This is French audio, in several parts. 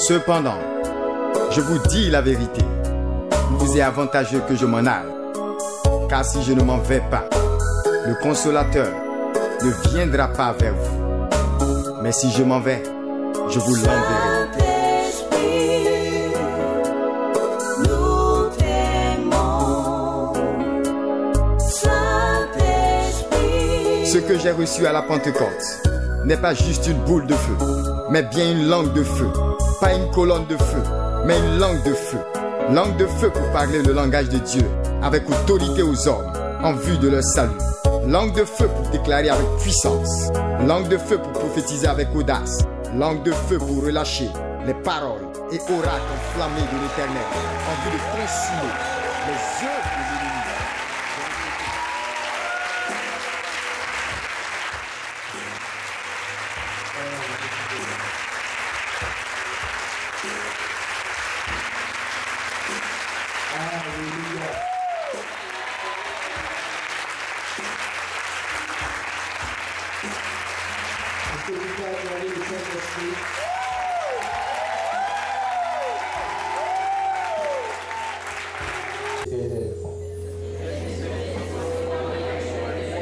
Cependant, je vous dis la vérité, il vous est avantageux que je m'en aille, car si je ne m'en vais pas, le consolateur ne viendra pas vers vous. Mais si je m'en vais, je vous l'enverrai. Ce que j'ai reçu à la Pentecôte n'est pas juste une boule de feu, mais bien une langue de feu. Pas une colonne de feu, mais une langue de feu. Langue de feu pour parler le langage de Dieu, avec autorité aux hommes, en vue de leur salut. Langue de feu pour déclarer avec puissance. Langue de feu pour prophétiser avec audace. Langue de feu pour relâcher les paroles et oracles enflammés de l'Éternel, en vue de consumer les œuvres de l'ennemi.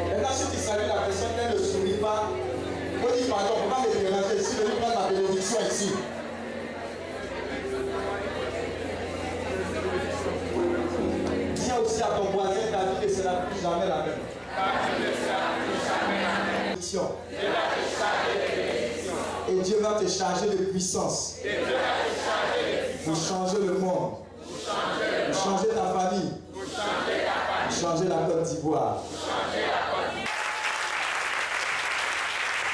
Maintenant, si tu salues la personne, elle ne sourit pas. Moi, dis pardon, on va me déranger ici, je vais prendre ma bénédiction ici. Dis aussi à ton voisin, ta vie ne sera plus jamais la même. Et Dieu va te charger de puissance. Pour changer le monde. Pour changer ta famille. Pour changer la Côte d'Ivoire.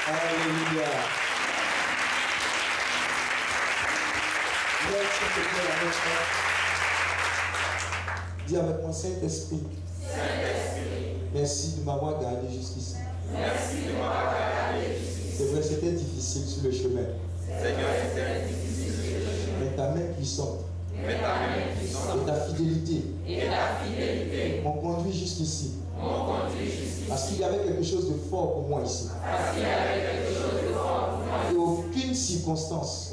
Alléluia. Dis avec moi, Saint-Esprit. Merci de m'avoir gardé jusqu'ici. C'est vrai, c'était difficile sur le chemin. Mais ta main puissante et ta fidélité m'ont conduit jusqu'ici. Parce qu'il y avait quelque chose de fort pour moi ici. Et aucune circonstance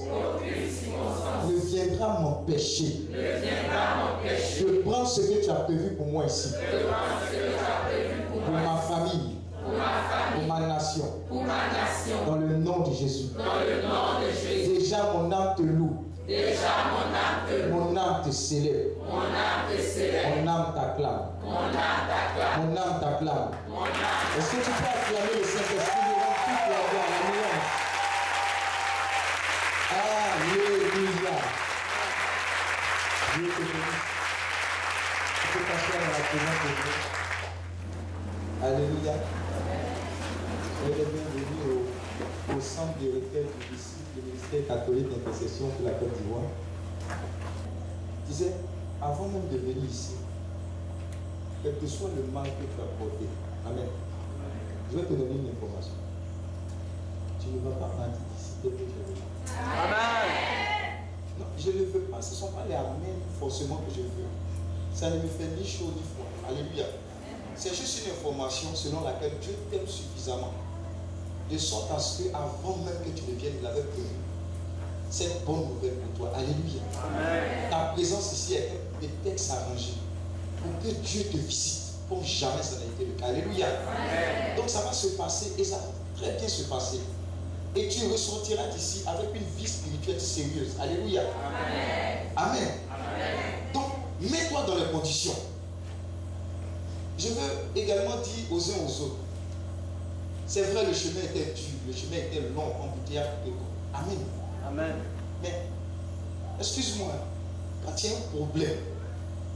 ne viendra m'empêcher de prendre ce que tu as prévu pour moi ici. Pour ma famille. Pour ma nation. Dans le nom de Jésus. Déjà mon âme te loue. Mon âme te célèbre. Mon âme t'acclame. Mon âme t'acclame. Est-ce que tu peux acclamer le Saint-Esprit devant toute la gloire, la louange? Alléluia. Dieu te bénisse. Tu peux t'asseoir dans la présence de Dieu. Alléluia. Soyez les bienvenus au centre de requête du ministère catholique d'intercession pour la Côte d'Ivoire. Je disais, avant même de venir ici, quel que soit le mal que tu as porté, amen, je vais te donner une information. Tu ne vas pas partir d'ici dès que je vais. Amen. Non, je ne veux pas, ce ne sont pas les amens forcément que je veux. Ça ne me fait ni chaud ni froid. Alléluia. C'est juste une information selon laquelle Dieu t'aime suffisamment. De sorte à ce qu'avant même que tu ne viennes, il avait prévu cette bonne nouvelle pour toi. Alléluia. Amen. Ta présence ici est un texte arrangé pour que Dieu te visite. Comme jamais ça n'a été le cas. Alléluia. Amen. Donc ça va se passer et ça va très bien se passer. Et tu ressortiras d'ici avec une vie spirituelle sérieuse. Alléluia. Amen. Amen. Amen. Donc, mets-toi dans les conditions. Je veux également dire aux uns aux autres. C'est vrai, le chemin était dur, le chemin était long, embouteillage. Amen. Amen. Mais, excuse-moi, quand il y a un problème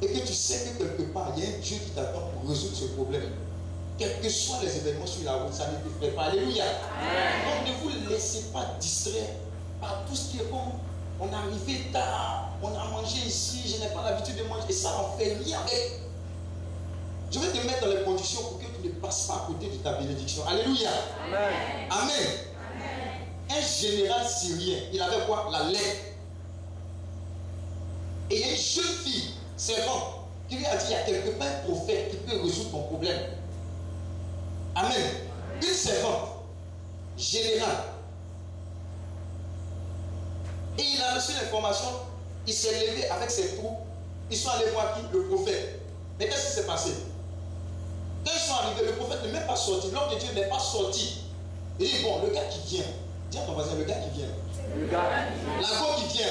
et que tu sais que quelque part, il y a un Dieu qui t'attend pour résoudre ce problème, quels que soient les événements sur la route, ça ne te fait pas. Alléluia. Amen. Donc, ne vous laissez pas distraire par tout ce qui est bon. On est arrivé tard, on a mangé ici, je n'ai pas l'habitude de manger, et ça en fait rien avec. Je vais te mettre dans les conditions pour que tu ne passes pas à côté de ta bénédiction. Alléluia. Amen. Amen. Amen. Un général syrien, il avait quoi? La lettre. Et il y a une jeune fille, servante, qui lui a dit, il y a quelque part un prophète qui peut résoudre ton problème. Amen. Une servante, générale. Et il a reçu l'information, il s'est levé avec ses troupes, ils sont allés voir qui? Le prophète. Mais qu'est-ce qui s'est passé? Quand ils sont arrivés, le prophète n'est même pas sorti, l'homme de Dieu n'est pas sorti. Il dit, bon, le gars qui vient, dis à ton voisin, le gars qui vient, la go qui vient,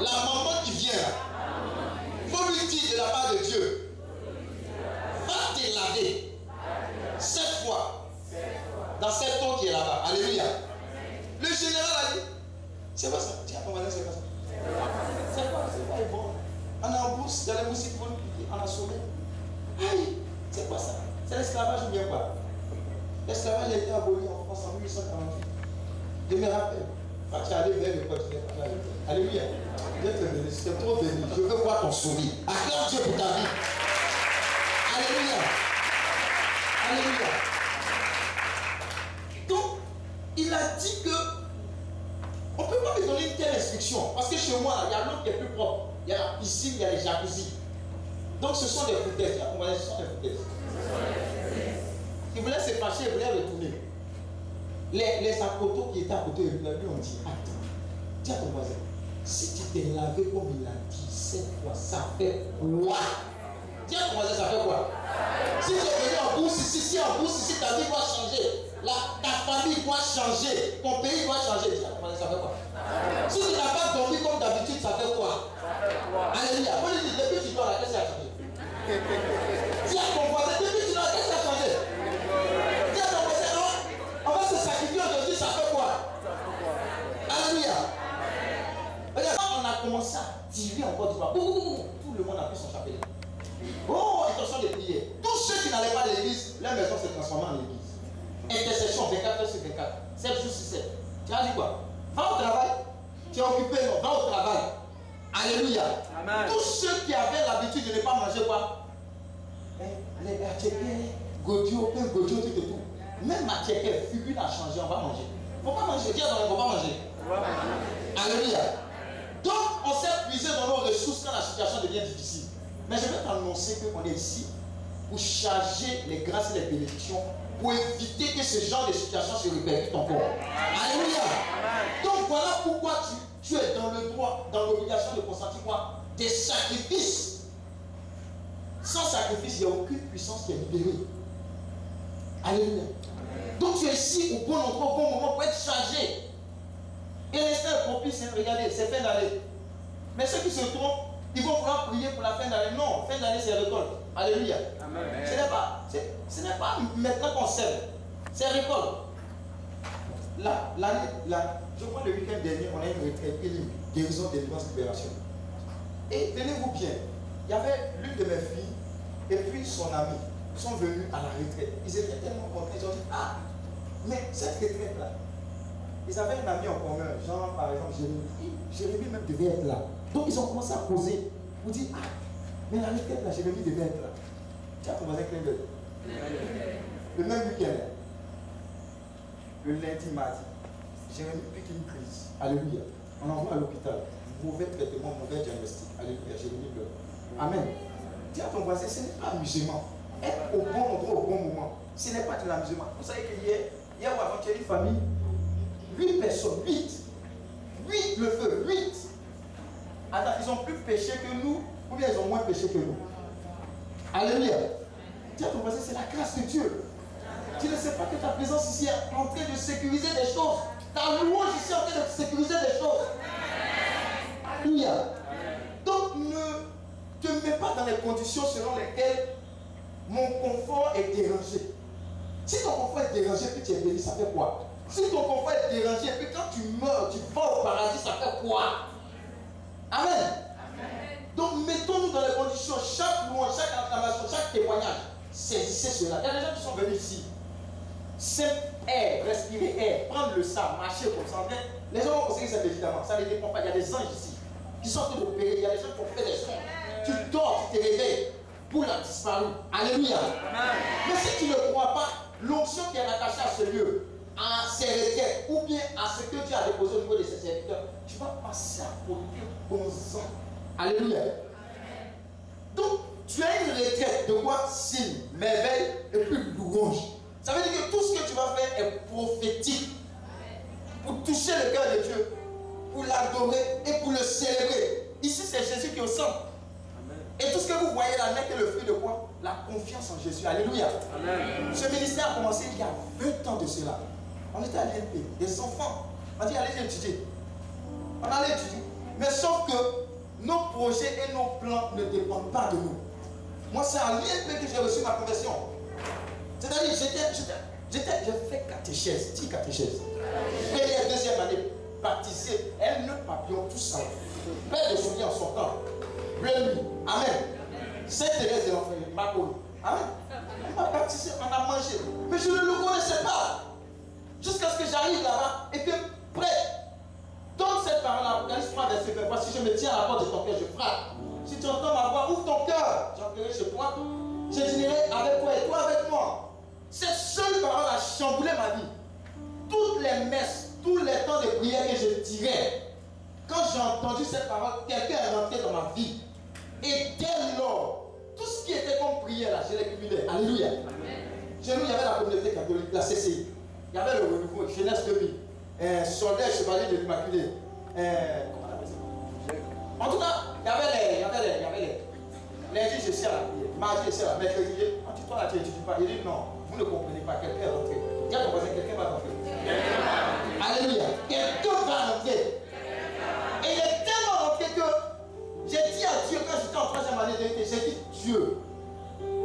la maman qui vient, il faut lui dire de la part de Dieu, va te laver 7 fois dans cette eau qui est là-bas. Alléluia. Le général a dit, c'est pas ça, dis à ton voisin, c'est pas ça. C'est quoi bon. On est en bourse, il y a les moustiques qui vont nous piquer, on a sauvé. Aïe, c'est quoi ça? C'est l'esclavage ou bien quoi? L'esclavage a été aboli en France en 1848. Je me rappelle. Quand tu allais vers le continent, alléluia. Dieu te bénisse, c'est trop béni. Je veux voir ton sourire. Acclame Dieu pour ta vie. Alléluia. Alléluia. Donc, il a dit que on ne peut pas me donner une telle instruction. Parce que chez moi, il y a l'eau qui est plus propre. Il y a la piscine, il y a les jacuzzis. Donc ce sont des foutaises. Ce sont des foutaises. Ils voulaient se fâcher, ils voulaient retourner. Les apotos qui étaient à côté de lui ont dit, attends, dis à ton voisin, si tu t'es lavé comme il a dit 7 fois, ça fait quoi? Dis à ton voisin, ça fait quoi? Si tu es venu en bourse ici, si en bourse ici, ta vie doit changer. Ta famille doit changer. Ton pays doit changer. Dis à ton voisin, ça fait quoi? Si tu n'as pas dormi comme d'habitude, ça fait quoi? Alléluia. Moi, je dis, depuis que tu dors, la qu'est-ce qui a changé? Dis à ton voisin, depuis que tu dors, qu'est-ce qui a changé? Dis à ton voisin, non, on va se sacrifier aujourd'hui, ça fait quoi? Alléluia. Regarde, quand on a commencé à tirer encore du bras, tout le monde a pris son chapelet. Oh, intention de prier. Tous ceux qui n'allaient pas à l'église, leur maison s'est transformée en église. Intercession 24 heures sur 24, 7 jours sur 7. Tu as dit quoi? Va au travail. Tu es occupé, non? Va au travail. Alléluia. Amen. Tous ceux qui avaient l'habitude de ne pas manger quoi? Allez, Godio, tout et tout. Même ma tchèque, figure a changé, on va manger. Il ne faut pas manger. Dis à ton, il ne faut pas manger. Alléluia. Donc, on s'est puisé dans nos ressources quand la situation devient difficile. Mais je vais t'annoncer qu'on est ici pour charger les grâces et les bénédictions pour éviter que ce genre de situation se répercute encore. Alléluia. Donc voilà pourquoi tu es dans le droit, dans l'obligation de consentir quoi? Des sacrifices. Sans sacrifice, il n'y a aucune puissance qui est libérée. Alléluia. Donc tu es ici au bon endroit, au bon moment pour être chargé. Et l'instant est propice, regardez, c'est fin d'année. Mais ceux qui se trompent, ils vont vouloir prier pour la fin d'année. Non, fin d'année c'est récolte. Alléluia. Amen. Ce n'est pas maintenant qu'on sème, c'est récolte. Là, je crois le week-end dernier, on a une retraite guérison, délivrance, libération. Et tenez-vous bien, il y avait l'une de mes filles et puis son ami sont venus à la retraite. Ils étaient tellement contents, ils ont dit, ah, mais cette retraite-là, ils avaient un ami en commun, genre par exemple Jérémie. Jérémie même devait être là. Donc ils ont commencé à poser pour dire, ah, mais la retraite là, Jérémie devait être là. Tu as commencé avec le même week-end, le lundi, mardi, Jérémie pique une crise. Alléluia. On envoie à l'hôpital. Mauvais traitement, mauvais diagnostic. Alléluia. Jérémie pleure. Amen. Dis à ton voisin, ce n'est pas amusement. Être au bon endroit, au bon moment, ce n'est pas de l'amusement. Vous savez que hier ou avant, tu as une famille, 8 personnes, 8 le feu, 8. Attends, ils ont plus péché que nous, ou bien ils ont moins péché que nous. Alléluia. Dis à ton voisin, c'est la grâce de Dieu. Tu ne sais pas que ta présence ici est en train de sécuriser des choses. Ta louange ici est en train de sécuriser des choses. Alléluia. Donc ne te mets pas dans les conditions selon lesquelles mon confort est dérangé. Si ton confort est dérangé puis tu es béni, ça fait quoi? Si ton confort est dérangé et puis quand tu meurs, tu vas au paradis, ça fait quoi? Amen. Amen. Donc mettons-nous dans les conditions, chaque louange, chaque acclamation, chaque témoignage, saisissez cela. Il y a des gens qui sont venus ici. C'est air, respirer air, prendre le sang, marcher comme ça. Les gens vont penser que c'est évidemment, ça ne dépend pas. Il y a des anges ici qui sont en train d'opérer, il y a des gens qui ont fait des sons. Tu dors, tu te réveilles, boule a disparu. Alléluia. Amen. Mais si tu ne crois pas, l'onction qui est attachée à ce lieu, à ses requêtes, ou bien à ce que Dieu a déposé au niveau de ses serviteurs, tu vas passer à produire bons ans. Alléluia. Donc, tu as une requête de quoi? Signe, merveille et puis louange. Ça veut dire que tout ce que tu vas faire est prophétique pour toucher le cœur de Dieu. pour l'adorer et pour le célébrer. Ici, c'est Jésus qui est au centre. Et tout ce que vous voyez là n'est que le fruit de quoi? La confiance en Jésus. Alléluia. Amen. Ce ministère a commencé il y a 20 ans de cela. On était à l'INP, des enfants. On dit allez étudier. On allait étudier. Mais sauf que nos projets et nos plans ne dépendent pas de nous. Moi, c'est à l'INP que j'ai reçu ma conversion. C'est-à-dire, j'ai fait catéchèse, 10 catéchèses. Première, deuxième année, baptisé, elle ne papillon, tout ça. Père de souliers en sortant. Bleu nuit. Amen. Sainte-Thérèse de l'enfer, ma connu. Amen. On m'a baptisé, on a mangé. Mais je ne le connaissais pas. Jusqu'à ce que j'arrive là-bas et que, prêt, donne cette parole à Apocalypse 3, verset 20. Si je me tiens à la porte de ton cœur, je frappe. Si tu entends ma voix, ouvre ton cœur. J'entrerai chez toi. Je dînerai avec toi et toi avec moi. Cette seule parole a chamboulé ma vie. Toutes les messes, tous les temps de prière que je tirais, quand j'ai entendu cette parole, quelqu'un est rentré dans ma vie. Et dès lors, tout ce qui était comme prière là, je l'ai cumulé. Alléluia. Chez nous, il y avait la communauté catholique, la CCI. Il y avait le renouveau, Jeunesse 2000, Soldat Chevalier de l'Immaculée. Comment on appelle ça? En tout cas, il y avait les lundi, je suis à la prière. Mardi, je suis à la mercredi. Quand tu là, tu n'étudies pas. Il dit non, vous ne comprenez pas. Quelqu'un est rentré. Dis à ton voisin, quelqu'un va rentrer. Alléluia. Quelqu'un va rentrer. Et il est tellement rentré que j'ai dit à Dieu, quand j'étais en 3e année de l'UT, j'ai dit Dieu.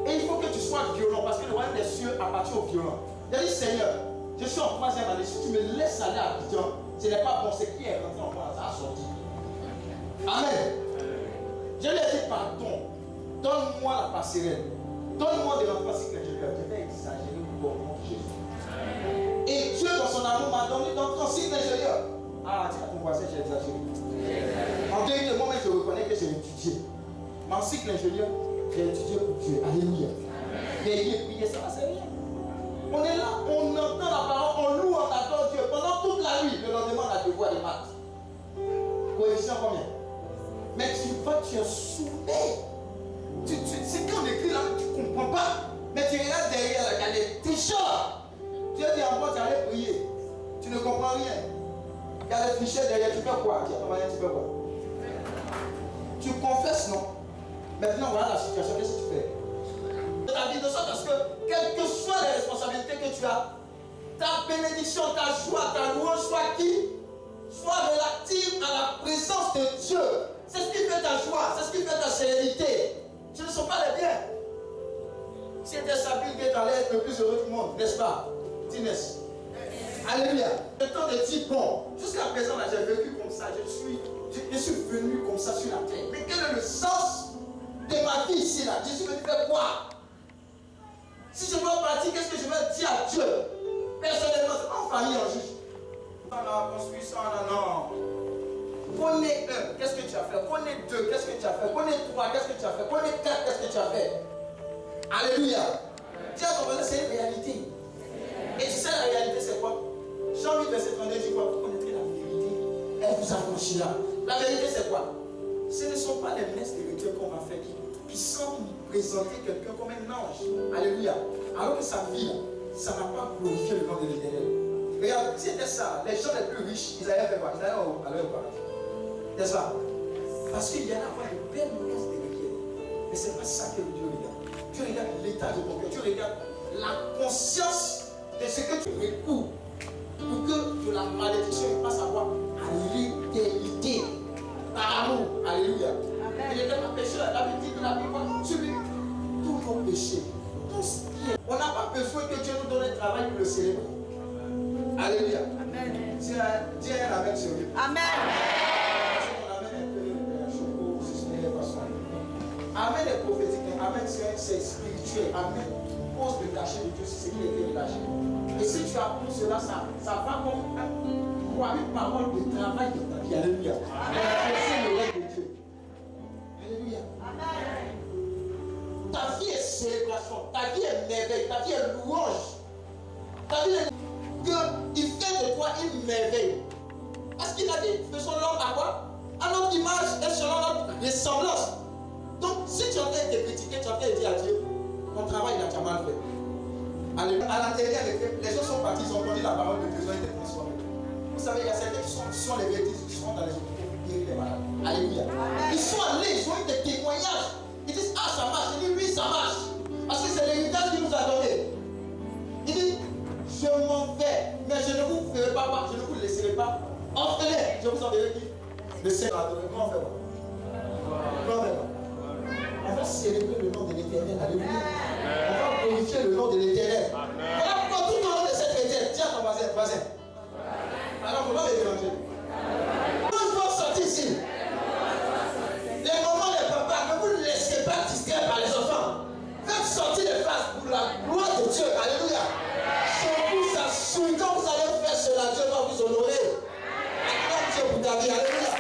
Et il faut que tu sois violent parce que le royaume des cieux appartient aux violents. J'ai dit Seigneur, je suis en 3e année. Si tu me laisses aller à Abidjan, ce n'est pas bon. C'est qui est rentré en moi, ça a sorti. Amen. Je lui ai dit pardon. Donne-moi la passerelle. Donne-moi de l'enfant si que je vais exagérer pour mon Jésus. Et Dieu, dans son amour, m'a donné d'entrer en cycle ingénieur. Ah, dis à ton voisin, j'ai exagéré. En vérité, moi-même, je reconnais que j'ai étudié. Mais en cycle ingénieur, j'ai étudié pour Dieu. Alléluia. Veiller, prier, ça va, c'est rien. On est là, on entend la parole, on loue, on adore Dieu. Pendant toute la nuit, le lendemain, on a devoir des maths. Coefficient combien? Mais tu vas, tu es soumis. C'est quand on écrit là, tu ne comprends pas. Mais tu regardes derrière, il y a des tricheurs. Dieu dit encore, tu allais prier. Tu ne comprends rien. Il y a des tricheurs derrière, tu fais quoi? Tu fais quoi? Tu confesses, non? Maintenant, voilà la situation, qu'est-ce que tu fais? Ta vie de sorte à ce que, quelles que soient les responsabilités que tu as, ta bénédiction, ta joie, ta louange soit qui? Soit relative à la présence de Dieu. C'est ce qui fait ta joie, c'est ce qui fait ta sérénité. Ce ne sont pas les biens. Si tu es Sabine qui est allé être le plus heureux du monde, n'est-ce pas? Dinès. Alléluia. Le temps de dire, bon, jusqu'à présent, là, j'ai vécu comme ça, je suis venu comme ça sur la terre. Mais quel est le sens de ma vie ici, là? Je suis venu faire quoi? Si je dois partir, qu'est-ce que je vais dire à Dieu? Personnellement, c'est pas en famille, en juge. On a construit ça, non. Connais 1, qu'est-ce que tu as fait? Connais 2, qu'est-ce que tu as fait? Connais 3, qu'est-ce que tu as fait? Connais 4, qu'est-ce que tu as fait? Alléluia. Dis à ton voisin, c'est une réalité. Et tu sais la réalité c'est quoi? Jean 8, verset 32 dit quoi? Vous connaîtrez la vérité. Elle vous affranchira. La vérité c'est quoi? Ce ne sont pas les messes de Dieu qu'on va faire qui semblent présenter quelqu'un comme un ange. Alléluia. Alors que sa vie, ça n'a pas glorifié le nom de l'Éternel. Regarde, si c'était ça, les gens les plus riches, ils allaient faire quoi? Ils allaient au paradis. N'est-ce pas? Parce qu'il y en a pas de belles messes de Dieu. Mais ce n'est pas ça que Dieu regarde. Dieu regarde l'état de ton cœur. Dieu regarde la conscience de ce que tu recours pour que de la malédiction passe à quoi? À l'éternité. Par amour. Alléluia. Amen. Il n'était pas pécheur. La Bible dit que la Bible sur lui, tous nos péchés, tout ce qui est. On n'a pas besoin que Dieu nous donne un travail pour le célébrer. Alléluia. Amen. Dis un amen sur lui. Amen. Amen est prophétique, amen c'est spirituel, amen pose le cachet de Dieu sur ce qui est relâché. Et si tu apprends cela, ça va comme une parole de travail de ta vie. Alléluia. C'est le règne de Dieu. Alléluia. Amen. Ta vie est célébration, ta vie est merveille, ta vie est louange. Ta vie est qu'il fait de toi une merveille. Parce qu'il a dit, faisons l'homme à quoi? À notre image et selon notre ressemblance. Donc, si tu es en train de te critiquer, tu es en train de dire à Dieu, ton travail, il a déjà mal fait. À la dernière, les gens sont partis, ils ont entendu la parole de Dieu, ils ont été transformés. Vous savez, il y a certains qui sont les bêtises, qui sont dans les hôpitaux pour guérir les malades. Alléluia. Ils sont allés, ils ont eu des témoignages. Ils disent, ah, ça marche. Il dit, oui, ça marche. Parce que c'est l'héritage qu'il nous a donné. Il dit, je m'en vais, mais je ne vous ferai pas, je ne vous laisserai pas. Entrez-les, je vous enverrai qui? Le Seigneur. Comment on fait? Comment on fait? On va célébrer le nom de l'Éternel. Alléluia. On va glorifier le nom de l'Éternel. Voilà pourquoi tout au long de cette chrétienne, tiens ton voisin. Alors, on va les mélanger. Quand je dois sortir ici, les moments des papas, ne vous laissez pas distraire par les enfants. Faites sortir les faces pour la gloire de Dieu. Alléluia. Surtout ça souille. Quand vous allez faire cela, Dieu va vous honorer. Acclame Dieu pour ta vie. Alléluia.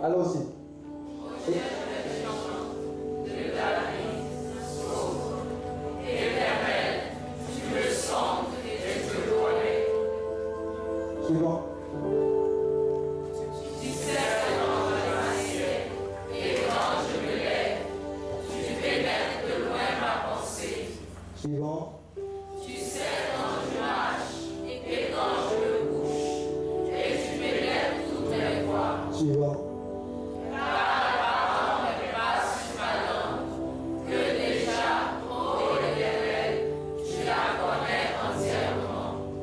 Allons-y. Suivant. Tu sais dans les cieux, et quand je me lève, tu pénètres de loin ma pensée. Suivant. Tu sais quand je marche, et quand je me couche, et tu pénètres toutes mes voies. Suivant.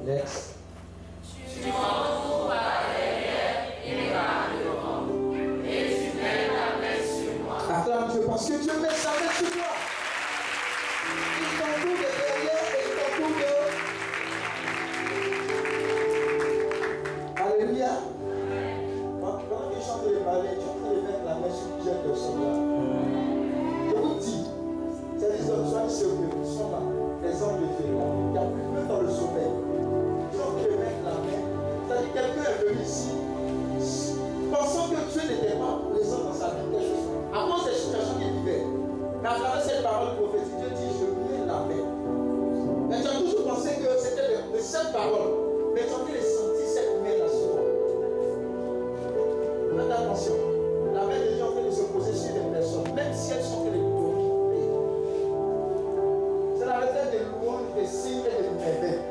Next. Tu m'entoures par derrière et par devant, et tu mets ta main sur moi. Acclame Dieu parce que Dieu met sa main sur toi. Il t'entoure de derrière et il t'entoure de... Alléluia. Pendant que je chante les ballets, tu es en train de mettre la main sur plusieurs personnes là. Je vous dis, c'est les hommes, soit ceux qui sont là, les hommes de Dieu, il n'y a plus même dans le sommeil. C'est-à-dire quelqu'un est venu ici pensant que Dieu n'était pas présent dans sa vie. À cause des situations qu'il vivait. Mais à travers cette parole prophétique, Dieu dit, je mets la main. Mais tu as toujours pensé que c'était de cette parole. Mais tu as les senti cette main-là sur toi. Faites attention. La main de Dieu est en train de se poser sur des personnes, même si elles sont que les couteaux. C'est la retraite des louanges, des signes et des merveilles.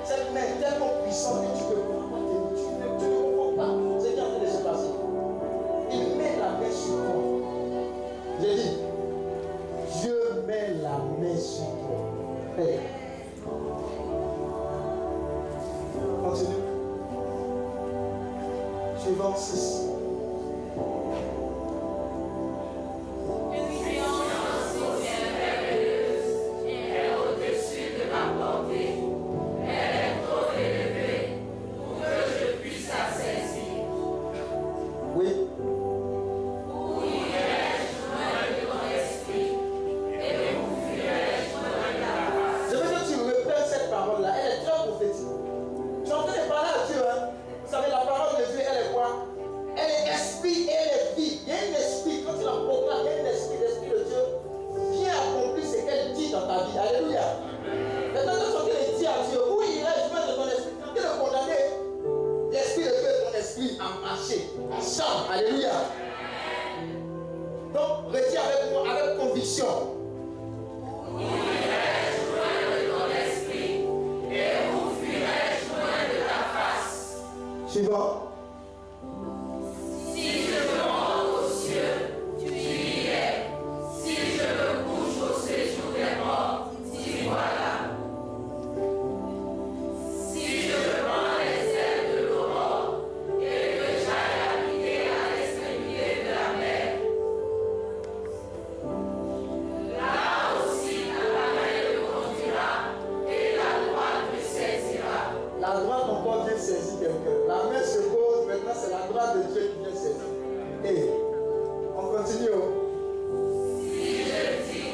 Cette main est tellement puissante que tu ne comprends pas, tu ne comprends pas ce qui est en train de se passer. Il met la main sur toi. J'ai dit, Dieu met la main sur toi. Hey. Continue. Suivant 6. Au-dessus de ma portée, elle est trop Donc, redis avec moi, avec conviction. Où irai-je loin de ton esprit et où fuirai-je loin de ta face? Suivant. Si je monte aux cieux, tu y es. Si je me couche au séjour des morts, t'y voilà. Si je prends les ailes de l'aurore et que j'aille habiter à l'extrémité de la mer, là aussi ta main me conduira et la droite me saisira. La droite encore vient saisir quelqu'un. La main se pose, maintenant c'est la droite de Dieu qui vient saisir. Et on continue. Si je dis,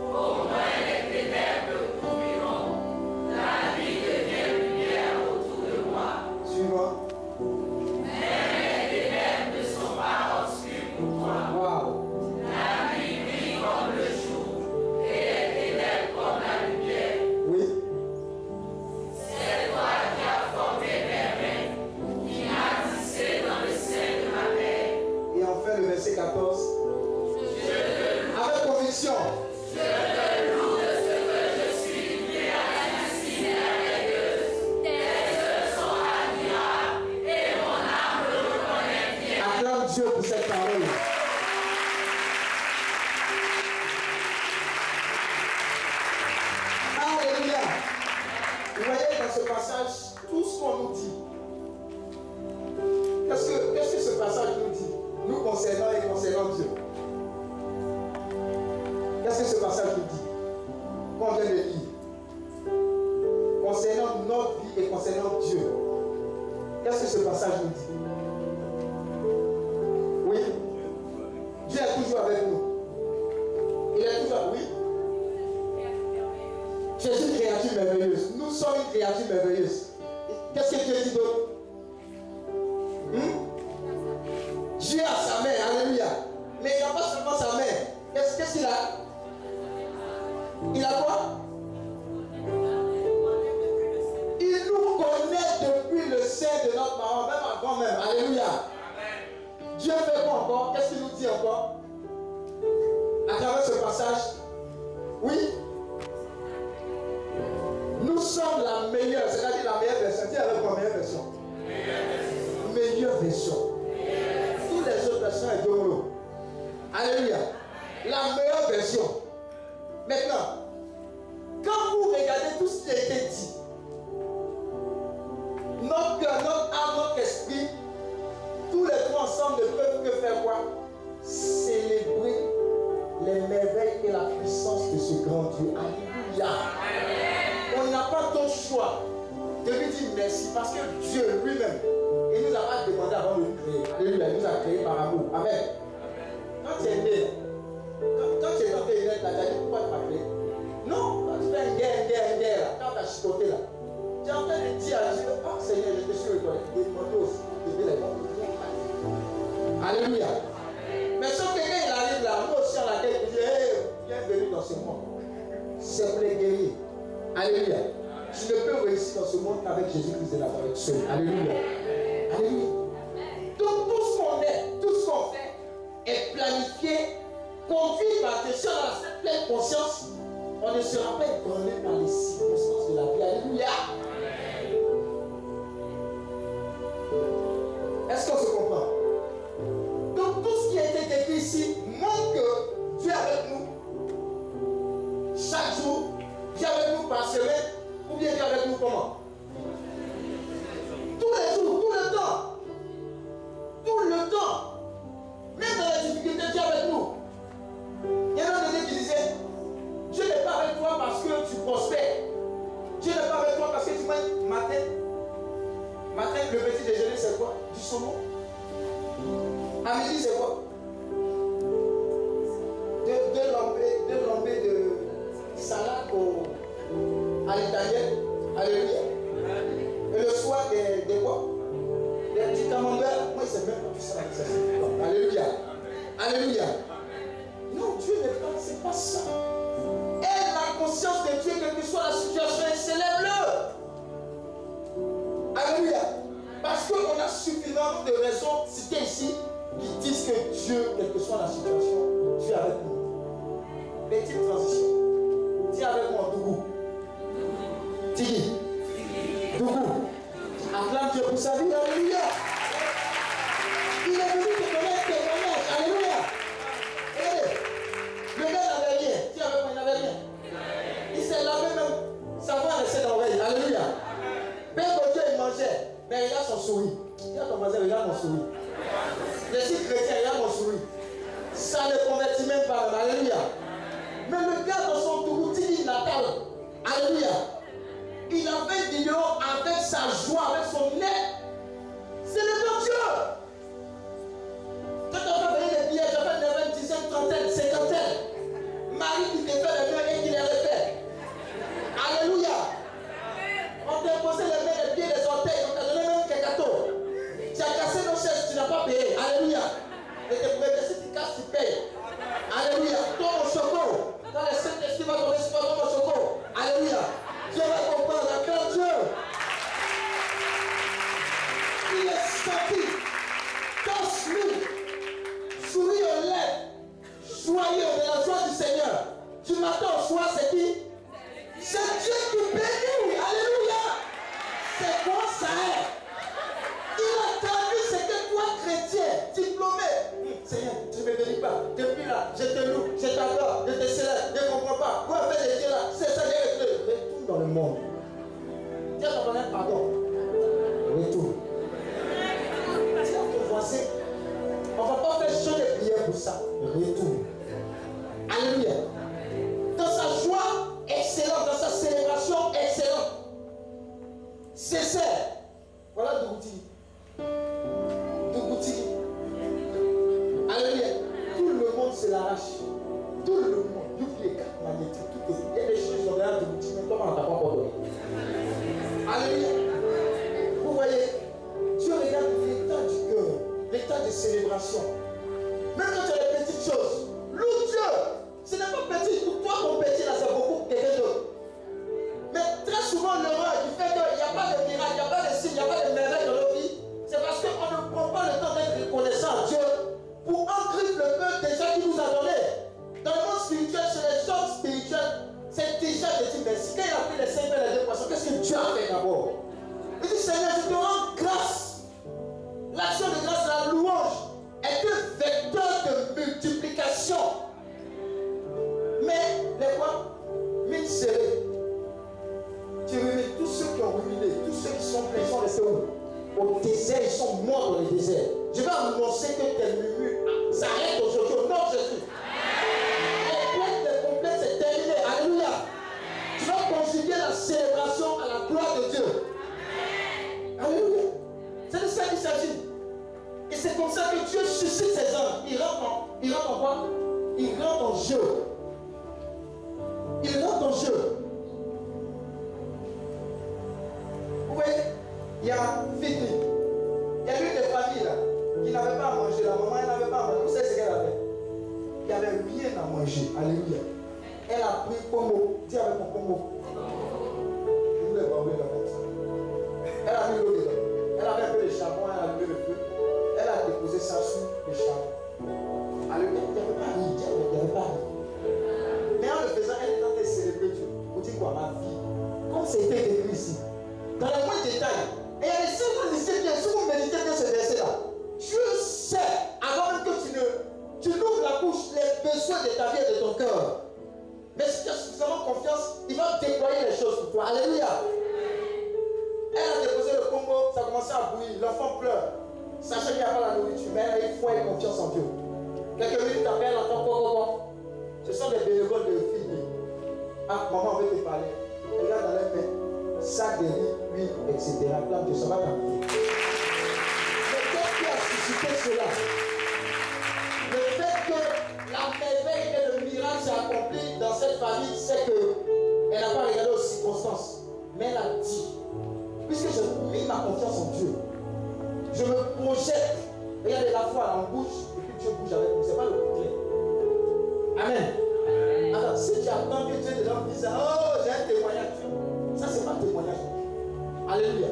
au moins les ténèbres couvriront, la nuit devient lumière autour de moi. Suivant. Mais les ténèbres ne sont pas obscures pour toi. Wow. La nuit brille comme le jour et les ténèbres comme la lumière. Oui. C'est toi qui as formé mes mains, qui m'as tissé dans le sein de ma mère. Et enfin le verset 14. Avec conviction. Je te loue de ce que je suis créatrice merveilleuse. Tes œuvres sont admirables et mon âme le reconnaît bien. Acclame Dieu pour cette parole. Alléluia. Vous voyez dans ce passage tout ce qu'on nous dit. Qu'est-ce que ce passage nous dit? Nous concernant et concernant Dieu. Qu'est-ce que ce passage nous dit? Qu'on vient de lire. Concernant notre vie et concernant Dieu. Qu'est-ce que ce passage nous dit? Oui. Dieu est toujours avec nous. Il est toujours, oui. Tu es une créature merveilleuse. Nous sommes une créature merveilleuse. Qu'est-ce que Dieu dit d'autre? Dieu a sa main, alléluia. Mais il n'a pas seulement sa main. Qu'est-ce qu'il a? Il a quoi? Il nous connaît depuis le sein de notre maman, même avant même. Alléluia. Dieu fait quoi encore? Qu'est-ce qu'il nous dit encore? À travers ce passage. Oui. Nous sommes la meilleure, c'est-à-dire la meilleure version. Dis avec moi, meilleure version. Meilleure version. Toutes les autres versions sont d'eau. Alléluia. La meilleure version. Maintenant, quand vous regardez tout ce qui a été dit, notre cœur, notre âme, notre esprit, tous les trois ensemble ne peuvent que faire quoi? Célébrer les merveilles et la puissance de ce grand Dieu. Alléluia. On n'a pas d'autre choix de lui dire merci parce que Dieu lui-même, il ne nous a pas demandé avant de nous créer. Alléluia, il nous a créé par amour. Amen. Quand tu es né, quand tu es dans tes lunettes, tu as dit pourquoi tu m'as créé? Non, quand tu fais une guerre, quand tu as chicoté là, tu es en train de dire à Dieu, oh Seigneur, je te suis reconnaissant. Il demande aussi de les bons. Alléluia. Mais sauf que quand il arrive là, nous aussi on a quelqu'un qui dit, hey, bienvenue dans ce monde. C'est pour les guerriers. Alléluia. Tu ne peux réussir dans ce monde qu'avec Jésus-Christ de Nazareth seul. Alléluia. Alléluia. Donc tout ce qu'on est, tout ce qu'on fait est planifié, conduit par Dieu. Si on a cette pleine conscience, on ne sera pas ébranlé par les circonstances de la vie. Alléluia. Est-ce qu'on se comprend? Donc tout ce qui a été décrit ici montre que Dieu est avec nous chaque jour. Dieu est avec nous par semaine, ou bien Dieu est avec nous comment? Tous les jours, tout le temps. Tout le temps. Même dans la difficulté, Dieu est avec nous. Il y a un donné qui disait, Dieu n'est pas avec toi parce que tu prospères. Dieu n'est pas avec toi parce que tu manges matin. Matin, le petit déjeuner, c'est quoi? Du saumon. À midi, c'est quoi? Deux lambées de salade à l'italienne. Alléluia. Et le soir, des quoi? Des petits camemberts. Moi, c'est même pas tout ça. Alléluia. Alléluia. Non, Dieu n'est pas, c'est pas ça. Aie la conscience de Dieu, quelle que soit la situation, et célèbre-le. Alléluia. Parce qu'on a suffisamment de raisons citées ici qui disent que Dieu, quelle que soit la situation, son sourire. Dis à ton voisin, regarde mon sourire. Je suis chrétien, regarde mon sourire. Ça ne convertit même pas. Alléluia. Mais le gars dans son Touroutini natal, alléluia, il a fait une vidéo avec sa joie, avec son nez. C'est le bon Dieu. Quand on fait venir les billets, j'appelle des 20, 10, 30, 50. Marie qui te fait le mieux et qui les refait. Alléluia. On t'a imposé les mains, les pieds, les orteils, on t'a donné même quelques gâteaux. Tu as cassé nos chaises, tu n'as pas payé. Alléluia. Et tes prêts, si tu casses, tu payes. Alléluia. Toi, mon choco. Dans les 5 esprits, va tomber sur toi, mon choco. Alléluia. Dieu va comprendre. Acclame Dieu. Il est sorti. Danse-lui. Souris aux lèvres. Joyeux de la joie du Seigneur. Du matin au soir, c'est qui? C'est Dieu qui bénit. Alléluia. C'est quoi ça est? Il a traduit ce que toi, chrétien, diplômé. Seigneur, tu ne me bénis pas. Depuis là, je te loue, je t'adore, je te célèbre, je ne comprends pas. Où est-ce que Dieu là? C'est ça, je retourne dans le monde. Dieu t'en donne pardon. Retourne. Dis à ton voisin, on ne va pas faire chaud de prière pour ça. Retourne. Alléluia. Dans sa joie excellente, dans sa célébration excellente. Sincère. Voilà Dougoutini. Dougoutini. Alléluia. Tout le monde se l'arrache. Tout le monde. D'où les cartes magnétiques. Tout est. Il y a des choses qui sont derrière Dougoutini. Mais comment on t'a pas encore donné? Alléluia. Vous voyez, Dieu regarde l'état du cœur, l'état de célébration. Même quand tu as les petites choses, loue Dieu. Ce n'est pas petit. Pour toi, ton petit là, c'est beaucoup pour quelqu'un d'autre. Mais très souvent, l'erreur qui fait qu'il n'y a pas de miracle, il n'y a pas de signe, il n'y a pas de merveille dans nos vies, c'est parce qu'on ne prend pas le temps d'être reconnaissant à Dieu pour ancrer le peu déjà qu'il nous a donné. Dans le monde spirituel, chez les hommes spirituels, c'est déjà de dire merci. Quand il a pris les 5 et les 2 poissons, qu'est-ce que Dieu a fait d'abord? Il dit Seigneur, je te rends grâce. L'action de grâce, la louange, est un vecteur de multiplication. Mais les quoi? Mine serrée. Tu rumines tous ceux qui ont ruminé, tous ceux qui sont pleins, ils sont restés où? Au désert, ils sont morts dans le désert. Je vais annoncer que tes murmures s'arrêtent aujourd'hui au nom de Jésus. Les complètes, c'est terminé. Alléluia. Tu vas conjuguer la célébration à la gloire de Dieu. Alléluia. C'est de ça qu'il s'agit. Et c'est comme ça que Dieu suscite ses âmes. Il rentre en quoi? Il rentre en jeu. Il rentre en jeu. Vous voyez, il y a Fiti. Il y a une des familles là qui n'avait pas à manger. La maman, elle n'avait pas à manger. Vous savez ce qu'elle avait? Il n'y avait rien à manger. Alléluia. Elle a pris Congo. Dis avec mon Congo. Je voulais pas ouvrir la porte. Elle a mis l'eau dedans. Elle avait un peu de charbon, elle a allumé le feu. Elle a déposé ça sur le charbon. Alléluia. Il n'y avait pas rien. Il n'y avait pas rien. Mais en le faisant, elle est en train de célébrer Dieu. Vous dites quoi? Ma vie. Comme c'était écrit ici. Dans les moindres détails. Et si vous lisez bien, si vous méditez bien ce verset-là, Dieu sait, avant même que tu n'ouvres la bouche, les besoins de ta vie et de ton cœur. Mais si tu as suffisamment confiance, il va déployer les choses pour toi. Alléluia. Elle a déposé le Congo, ça a commencé à bouillir, l'enfant pleure. Sachant qu'il n'y a pas la nourriture, mais elle a eu foi et confiance en Dieu. Quelques minutes après, elle entend quoi. Ce sont des bénévoles de filles. Ah, maman veut te parler. Regarde dans les mains. Ça guérit, huile, etc. Là, Dieu, ça va t'amener. Mais qu'est-ce qui a suscité cela? Le fait que la merveille et le miracle s'est accompli dans cette famille, c'est qu'elle n'a pas regardé aux circonstances. Mais elle a dit, puisque j'ai mis ma confiance en Dieu, je me projette. Regardez la foi, en bouge, et puis Dieu bouge avec nous. Ce n'est pas le contraire. Amen. Alors, si tu attends que Dieu te donne bizarre, oh, j'ai un témoignage. Ça, c'est pas un témoignage. Alléluia.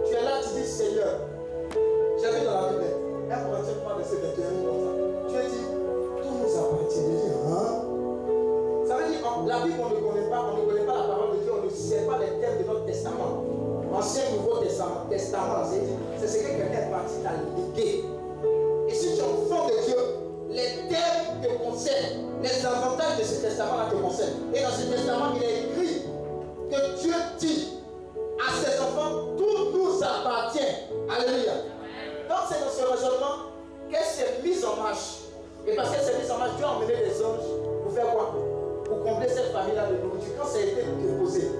Tu es là, tu dis Seigneur, j'ai vu dans la Bible, un Corinthiens 3, verset 21, comme ça. Tu as dit, tout nous appartient. Je dis, hein? Ça veut dire, la Bible, on ne connaît pas la parole de Dieu, on ne sait pas les thèmes de notre testament. Ancien, Nouveau Testament, c'est ce que quelqu'un est parti t'a légué. Et si tu es enfant de Dieu, les thèmes te concernent, les avantages de ce testament-là te concernent. Et dans ce testament, il est écrit que Dieu dit à ses enfants, tout nous nous appartient. Alléluia. Donc c'est dans ce raisonnement qu'elle s'est mise en marche. Et parce qu'elle s'est mise en marche, Dieu a emmené des anges pour faire quoi? Pour combler cette famille-là de nourriture. Quand ça a été déposé,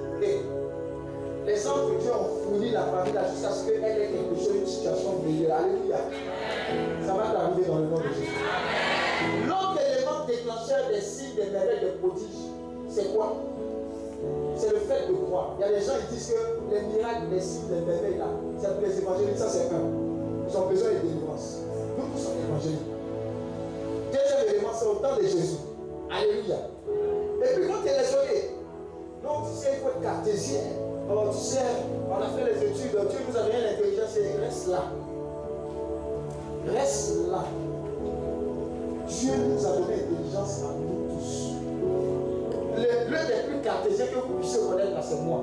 les anges de Dieu ont fourni la famille-là jusqu'à ce qu'elle ait quelque chose, une situation meilleure. Alléluia. Ça va t'arriver dans le nom de Jésus. L'autre élément déclencheur des signes, des merveilles, des prodiges, c'est quoi? C'est le fait de croire. Il y a des gens qui disent que les miracles, les signes, les merveilles là, c'est pour les évangéliques, ça c'est un. Ils ont besoin de délivrance. Nous tous sommes évangéliques. Deuxième élément, c'est au temps de Jésus. Alléluia. Et puis quand tu es raisonné, non, tu sais, il faut être cartésien. Oh, tu sais, on a fait les études, Dieu nous a donné l'intelligence et reste là. Reste là. Dieu nous a donné l'intelligence à nous tous. L'un des plus cartésiens que vous puissiez connaître là, c'est moi.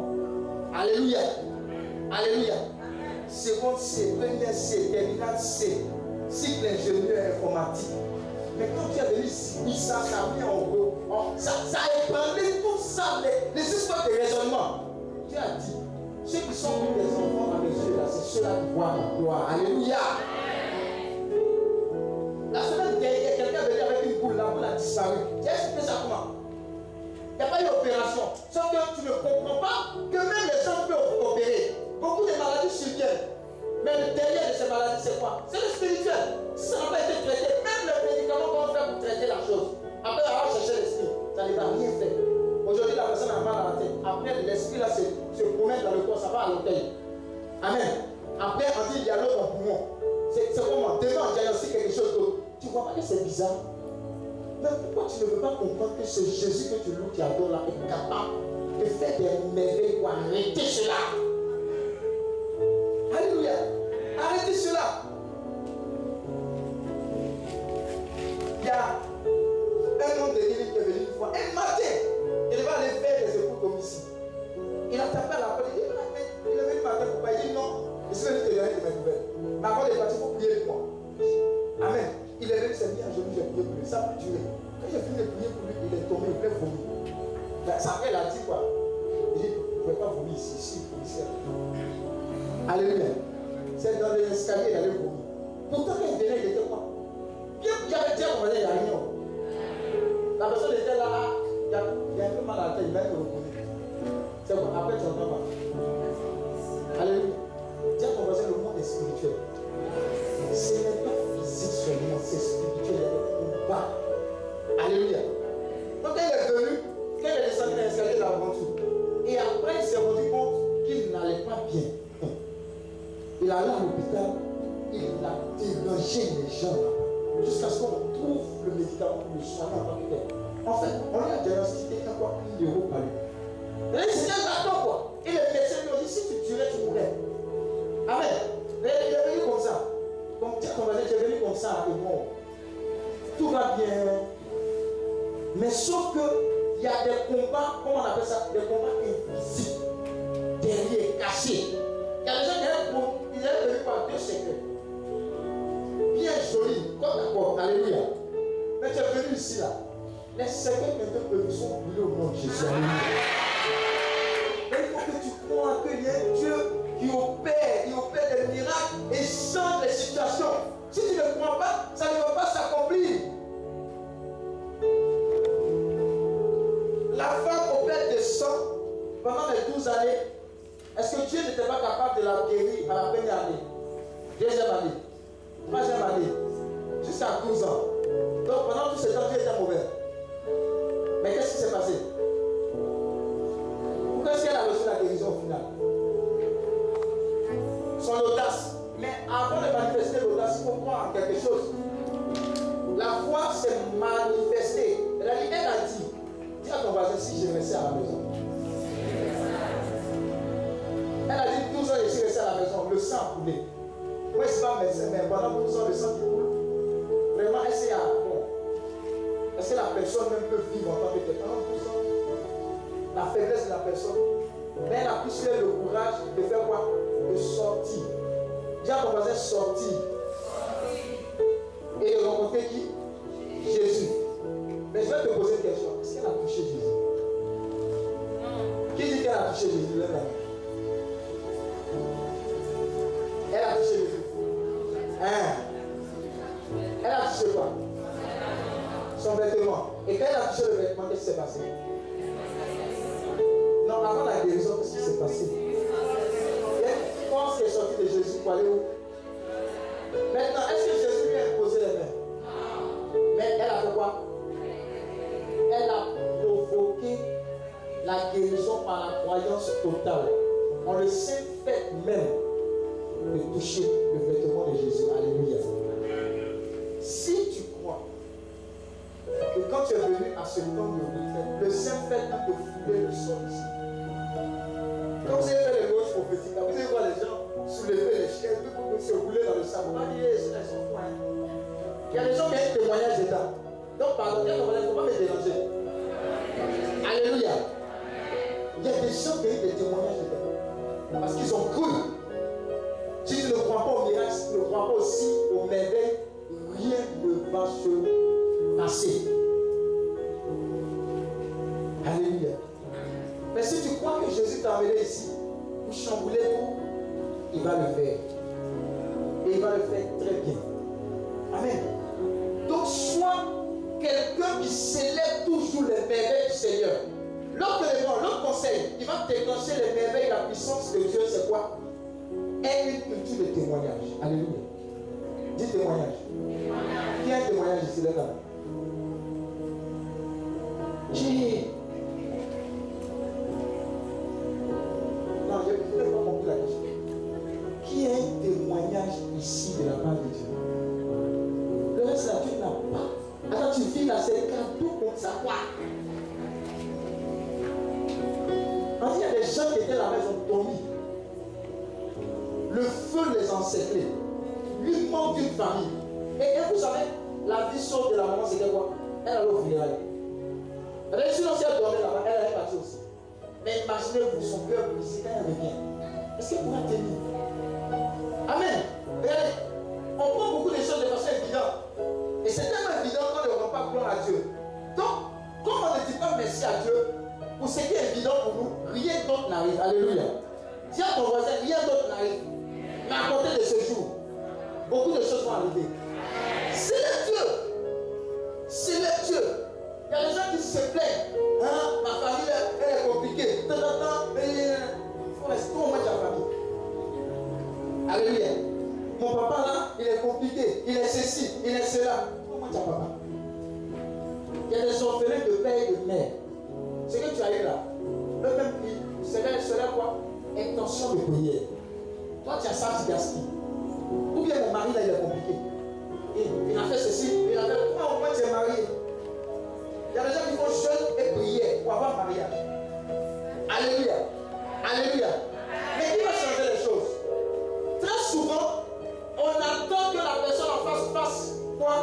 Alléluia. Alléluia. Seconde C, première C, terminale C, cycle ingénieur informatique. Mais quand tu as venu signer ça, ça a mis en gros. Ça a ébranlé tout ça, les histoires de raisonnement. Dieu a dit, ceux qui sont comme des enfants à mes yeux là, c'est ceux-là qui voient ma gloire. Alléluia. La semaine dernière, quelqu'un est venu avec une boule, la boule a disparu. Tu as expliqué ça comment? Il n'y a pas eu d'opération. Sauf que tu ne comprends pas que même les gens peuvent opérer. Beaucoup de maladies surviennent. Mais derrière de ces maladies, c'est quoi? C'est le spirituel. Si ça n'a pas été traité, même les médicaments qu'on fait pour traiter la chose, après avoir cherché l'esprit, ça ne va rien faire. Aujourd'hui, la personne a mal à la tête. Après, l'esprit là se promène dans le corps, ça va à l'hôtel. Amen. Après, on dit il y a l'eau dans le poumon. C'est comment? Demain, on diagnostique quelque chose d'autre. Tu ne vois pas que c'est bizarre? Mais pourquoi tu ne veux pas comprendre que ce Jésus que tu loues, qui adore là, est capable de faire des merveilles pour arrêter cela? Alléluia. Arrêtez cela. Il y a un homme de Dieu qui est venu une fois, un matin, il va aller faire des écoutes comme ici. Il a tapé à la porte, il est venu matin pour pas. Il dit non, je suis venu te donner de mes nouvelles. Mais avant de partir, il faut prier pour moi. Amen. Il est venu, s'est mis à genoux, j'ai prié pour lui. Ça peut durer. Quand j'ai fini de prier pour lui, il est tombé, il pleut vomir. Ça après, il a dit quoi? Il dit, je ne pouvais pas vomir ici, ici, commissaire. Alléluia. C'est dans les escaliers, il allait vomir. Pourtant, quand il venait, il était quoi? Bien, j'avais dit à mon mari, il n'y a rien. La personne était là, il y a un peu mal à la tête, il va être reconnu. C'est quoi? Après, tu entends pas. Alléluia. Dis à ton voisin, le monde est spirituel. Ce n'est pas physique seulement, c'est spirituel, il y a des combats. Alléluia. Donc elle est venue, quand elle est descendue dans l'escalier de l'aventure, et après il s'est rendu compte qu'il n'allait pas bien. Il allait à l'hôpital, il a dérangé les gens là, jusqu'à ce qu'on trouve le médicament pour le soigner en tant que tel. En fait, on lui a diagnostiqué un quoi, 1 euro par lui. Et c'est un bâton quoi. Et le médecin lui a dit, si tu tuerais, tu mourrais. Amen. Il est venu comme ça. Comme tiens, ton voisin, tu es venu comme ça et bon. Tout va bien. Mais sauf que il y a des combats, comment on appelle ça? Des combats invisibles, derrière, cachés. Il y a des gens qui sont venus par 2 secrets. Bien jolis, comme d'accord, alléluia. Mais tu es venu ici là. Les secrets maintenant sont brûlés au nom de Jésus. Mais il faut que tu crois qu'il y a un Dieu qui opère des miracles et change les situations. Si tu ne crois pas, ça ne va pas s'accomplir. La femme au père de sang, pendant les 12 années, est-ce que Dieu n'était pas capable de la guérir à la première année, deuxième année, troisième année, jusqu'à 12 ans? Donc pendant tout ce temps, Dieu était mauvais. Mais qu'est-ce qui s'est passé? Pourquoi est-ce qu'elle a reçu la guérison au final? Son audace. Mais avant de manifester l'audace, il faut croire en quelque chose. La foi s'est manifestée. Elle a dit, dis à ton voisin, si je restais à la maison. Elle a dit 12 ans, je suis resté à la maison, le sang coulait. Moi, je ne suis pas médecin, mais pendant 12 ans, le sang qui coule. Vraiment, essayer à bon. Est-ce que la personne même peut vivre en tant que telle? Pendant 12 ans, la faiblesse de la personne, mais elle a pu se faire le courage de faire quoi? De sortir. Dis à ton voisin, sortir. Et de rencontrer qui? Jésus. Mais je vais te poser une question. Est-ce qu'elle a touché Jésus? Qui dit qu'elle a touché Jésus? son vêtement. Et quand elle a touché le vêtement, qu'est-ce qui s'est passé? Non, avant la guérison, qu'est-ce qui s'est passé? Elle pense qu'elle est sortie de Jésus pour aller où? Maintenant, est-ce que Jésus lui a imposé les mains? Mais elle a fait quoi? Elle a provoqué la guérison par la croyance totale. On le sait fait même de toucher le vêtement de Jésus. Alléluia. Si tu crois que quand tu es venu à ce temps de retraite, le Saint-Fait de fouler le sol ici. Quand vous avez fait les gauches prophétiques, vous allez voir les gens soulever les chaises, se rouler dans le sable. On va dire, elles sont fous. Il y a des gens qui ont un témoignage d'état. Donc, pardon, il ne faut pas me déranger. Alléluia. Il y a des gens qui ont des témoignages d'état. Parce qu'ils ont cru. Si tu ne crois pas au miracle, si tu ne crois pas aussi au merveille, rien ne va se passer. Alléluia. Mais si tu crois que Jésus t'a amené ici pour chambouler tout, il va le faire. Et il va le faire très bien. Amen. Donc sois quelqu'un qui célèbre toujours les merveilles du Seigneur. L'autre conseil, il va déclencher les merveilles, la puissance de Dieu, c'est quoi? Aie une culture de témoignage. Alléluia. Dis témoignage. Qui a un témoignage ici, là? Non, je ne peux pas compris la question. Qui a un témoignage ici de la part de Dieu? Le reste là, tu n'as pas. Attends, tu vis là, c'est cadeau comme ça, quoi. Il y a des gens qui étaient à la maison dormis. Le feu les encerclait. Lui manque d'une famille. Et vous savez, la vie saute de la maman, c'était quoi? Elle allait au funérailles. Sinon, si elle dormait là-bas, elle allait partir aussi. Mais imaginez-vous son cœur brisé quand elle revient. Est-ce qu'elle pourra tenir? Amen. Regardez, on prend beaucoup de choses de façon évidente. Et c'est tellement évident qu'on ne rend pas gloire à Dieu. Donc, comme on ne dit pas merci à Dieu, pour ce qui est évident pour nous, rien d'autre n'arrive. Alléluia. Dis à ton voisin, rien d'autre n'arrive. Mais à côté de ce jour, beaucoup de choses vont arriver. Célèbre Dieu. Célèbre Dieu. Il y a des gens qui se plaignent. Hein? Ma famille, elle est compliquée. De temps en temps, il faut rester au moins de la famille. Alléluia. Mon papa là, il est compliqué. Il est ceci, il est cela. Au moins de papa. Il y a des orphelins de père et de mère. Ce que tu as eu là, eux-mêmes, serait quoi? Intention de prière. Toi, tu as ça, tu gaspilles. Ou bien mon mari là, il est compliqué. Il a fait ceci, il a fait. Pourquoi au moins tu es marié? Il y a des gens qui font jeûne et prière pour avoir mariage. Alléluia. Alléluia. Mais qui va changer les choses? Très souvent, on attend que la personne en face fasse quoi?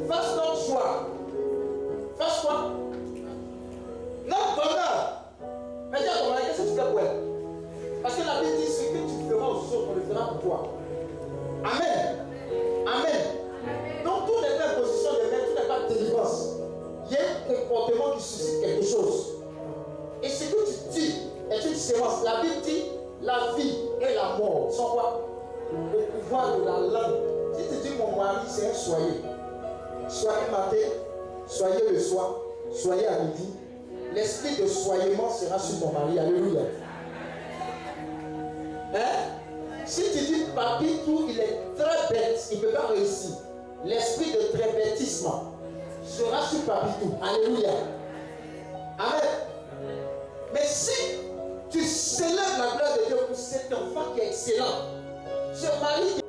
Fasse notre joie. Fasse quoi? Notre bonheur. Mais dis à ton mari, qu'est-ce que tu fais pour elle? Parce que la Bible dit ce que tu feras aux autres, on le fera pour toi. Amen. Amen. Donc toutes les impositions de main, tout n'est pas délivrance. Il y a un comportement qui suscite quelque chose. Et ce que tu dis est une séance. La Bible dit la vie et la mort sont quoi? Au pouvoir de la langue. Si tu dis mon mari c'est un soyer, soyez matin, soyez le soir, soyez à midi, l'esprit de soyement sera sur ton mari. Alléluia. Hein? Si tu dis papy tout, il est très bête, il ne peut pas réussir. L'esprit de très bêtissement sera sur papy tout. Alléluia. Amen. Mais si tu célèbres la gloire de Dieu pour cet enfant qui est excellent, ce mari,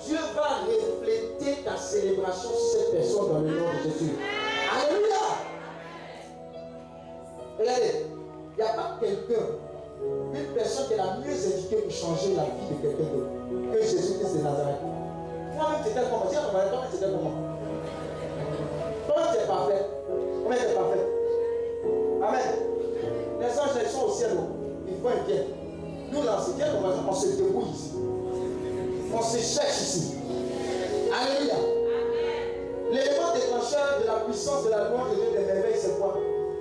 Dieu va refléter ta célébration sur cette personne dans le nom de Jésus. Alléluia. Regardez, il n'y a pas quelqu'un, une personne qui est la mieux indiquée pour changer la vie de quelqu'un d'autre que Jésus-Christ de Nazareth. Toi-même, tu étais comment? Dis à ton mari, toi-même, tu étais comment? Toi-même, tu es parfait. Toi-même, tu es parfait. Amen. Les anges, ils sont au ciel, ils vont et viennent. Nous, là, c'est bien, on se débrouille ici. On se cherche ici. Alléluia. L'élément déclencheur de la puissance de la gloire de Dieu des merveilles, c'est quoi?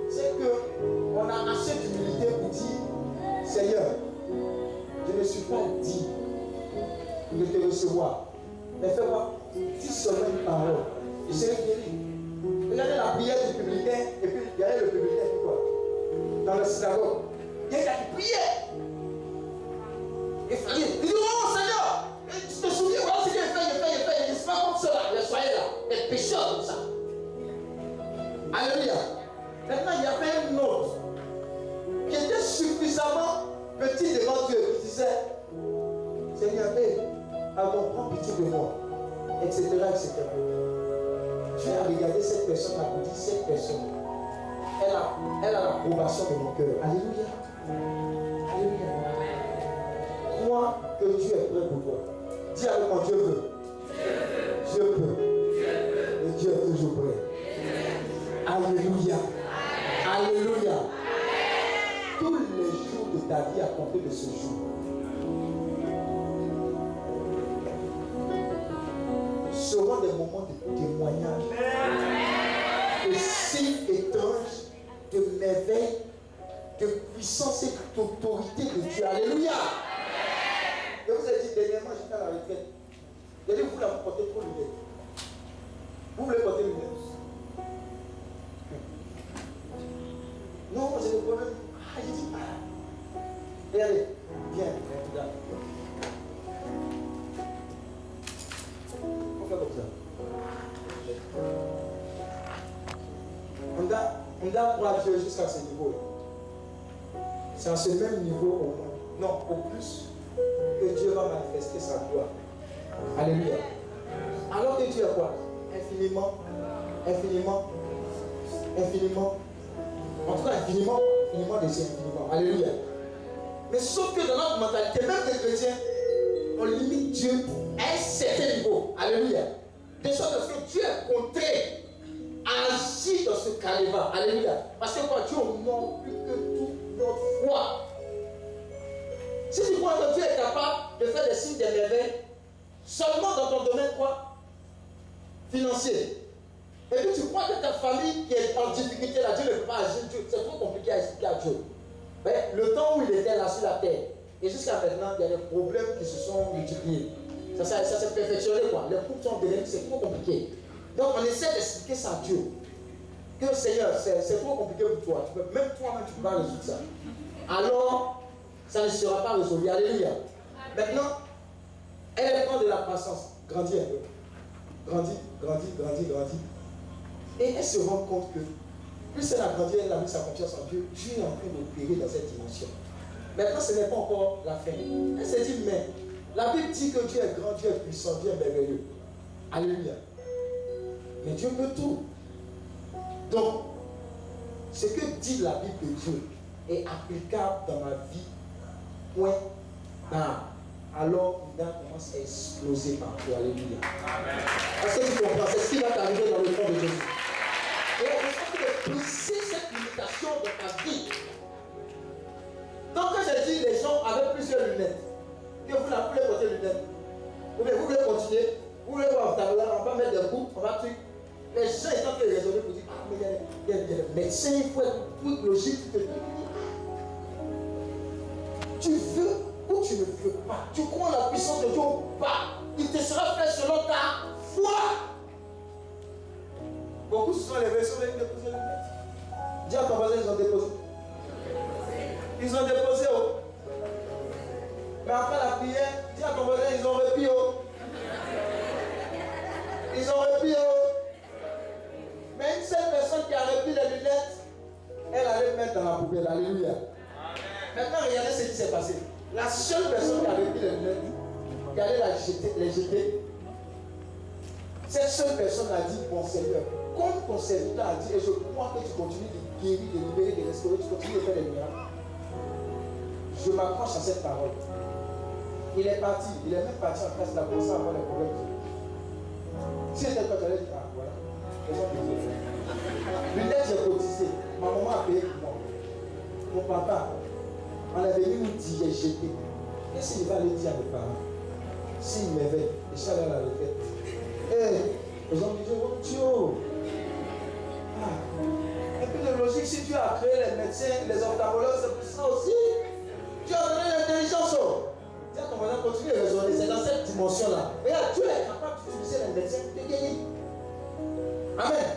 C'est qu'on a assez d'humilité pour dire, Seigneur, je ne suis pas digne de te recevoir. Mais fais-moi, dis seulement une parole il serait guéri. Regardez la prière du publicain, et puis il y avait le publicain qui quoi? Dans la synagogue. Il y a quelqu'un qui priait. Il dit, oh Seigneur, tu te souviens, voilà ce qu'il fait, il ne se pas comme cela, les soyez là, les pécheurs comme ça. Alléluia. Maintenant, il y avait un autre qui était suffisamment petit devant Dieu, qui disait, Seigneur, pardon, prends pitié de moi, etc., etc. Dieu a regardé cette personne, a dit, cette personne, elle a l'approbation de mon cœur. Alléluia. Alléluia. Crois que Dieu est prêt pour toi. Dis avec moi, Dieu veut. Dieu peut. Et Dieu est toujours prêt. Alléluia. Alléluia. Tous les jours de ta vie à compter de ce jour seront des moments de témoignage, de signes étranges, de merveilles, de puissance et d'autorité de Dieu. Alléluia. Je vous ai dit dernièrement, j'étais à la retraite. J'ai dit, vous là, vous portez trop de lunettes. Vous voulez porter les lunettes? Non, j'ai des problèmes. Ah, j'ai dit, ah. Regardez, viens, regarde. On fait comme ça. On doit croire Dieu jusqu'à ce niveau-là. C'est à ce même niveau au moins. Non, au plus, que Dieu va manifester sa gloire. Alléluia. Alors que Dieu est quoi? Infiniment, infiniment, infiniment. En tout cas, infiniment, infiniment de Dieu, infiniment. Alléluia. Mais sauf que dans notre mentalité, même les chrétiens, on limite Dieu à un certain niveau. Alléluia. De sorte que Dieu est contré à agir dans ce calvaire. Alléluia. Parce que quoi, Dieu honore plus que toute notre foi. Si tu crois que Dieu est capable de faire des signes, des merveilles, seulement dans ton domaine quoi? Financier. Et puis tu crois que ta famille qui est en difficulté là, Dieu ne peut pas agir, c'est trop compliqué à expliquer à Dieu. Mais le temps où il était là sur la terre, et jusqu'à maintenant, il y a des problèmes qui se sont multipliés. Ça s'est perfectionné quoi. Les couples sont devenus, c'est trop compliqué. Donc on essaie d'expliquer ça à Dieu. Que Seigneur, c'est trop compliqué pour toi. Même toi-même, tu ne peux pas résoudre ça. Alors, ça ne sera pas résolu. Alléluia. Maintenant, elle prend de la croissance. Grandit un peu. Grandit. Et elle se rend compte que plus elle a grandi, elle a mis sa confiance en Dieu, Dieu est en train d'opérer dans cette dimension. Maintenant, ce n'est pas encore la fin. Elle s'est dit, mais la Bible dit que Dieu est grand, Dieu est puissant, Dieu est merveilleux. Alléluia. Mais Dieu peut tout. Donc, ce que dit la Bible de Dieu est applicable dans ma vie. Point barre. Alors, il commence à exploser partout. Alléluia. Est-ce que tu comprends? C'est ce qui va t'arriver dans le corps de Jésus. Et on essaie de pousser cette limitation dans ta vie. Donc, quand j'ai dit les gens avaient plusieurs lunettes, que vous n'avez plus porter lunettes, ou bien vous voulez continuer, vous voulez voir, on va mettre des bouts, on va truc. Les gens étant en train de raisonner pour dire, ah, mais il y a des médecins, il faut être toute logique. Tu veux ou tu ne veux pas. Tu crois en la puissance de Dieu ou pas. Il te sera fait selon ta foi. Beaucoup se sont levés sur les déposés les lunettes. Dis à ton voisin, ils ont déposé. Ils ont déposé. Oh. Mais après la prière, dis à ton voisin, ils ont repris. Oh. Ils ont repris. Oh. Mais une seule personne qui a repris les lunettes, elle allait mettre dans la poubelle. Alléluia. Maintenant, regardez ce qui s'est passé. La seule personne qui a repris les lunettes, qui allait les jeter, cette seule personne a dit, bon Seigneur, comme ton serviteur a dit, et je crois que tu continues de guérir, de libérer, de restaurer, tu continues de faire des miracles, je m'accroche à cette parole. Il est parti, il est même parti en classe, il a commencé à avoir les problèmes. Si c'était toi, tu allais dire, ah voilà, lunettes, j'ai cotisé, ma maman a payé pour moi. Mon papa, on est venu nous dire, j'ai jeté. Qu'est-ce qu'il va aller dire à mes parents? S'il m'éveille, je suis allé à la retraite. Les gens me disent, oh Dieu. Un peu de logique, si Dieu a créé les médecins, les ophtalmologues, c'est pour ça aussi. Dieu a donné l'intelligence. Dis à ton voisin, continue de raisonner. C'est dans cette dimension-là. Regarde, Dieu est capable d'utiliser les médecins pour te guérir. Amen.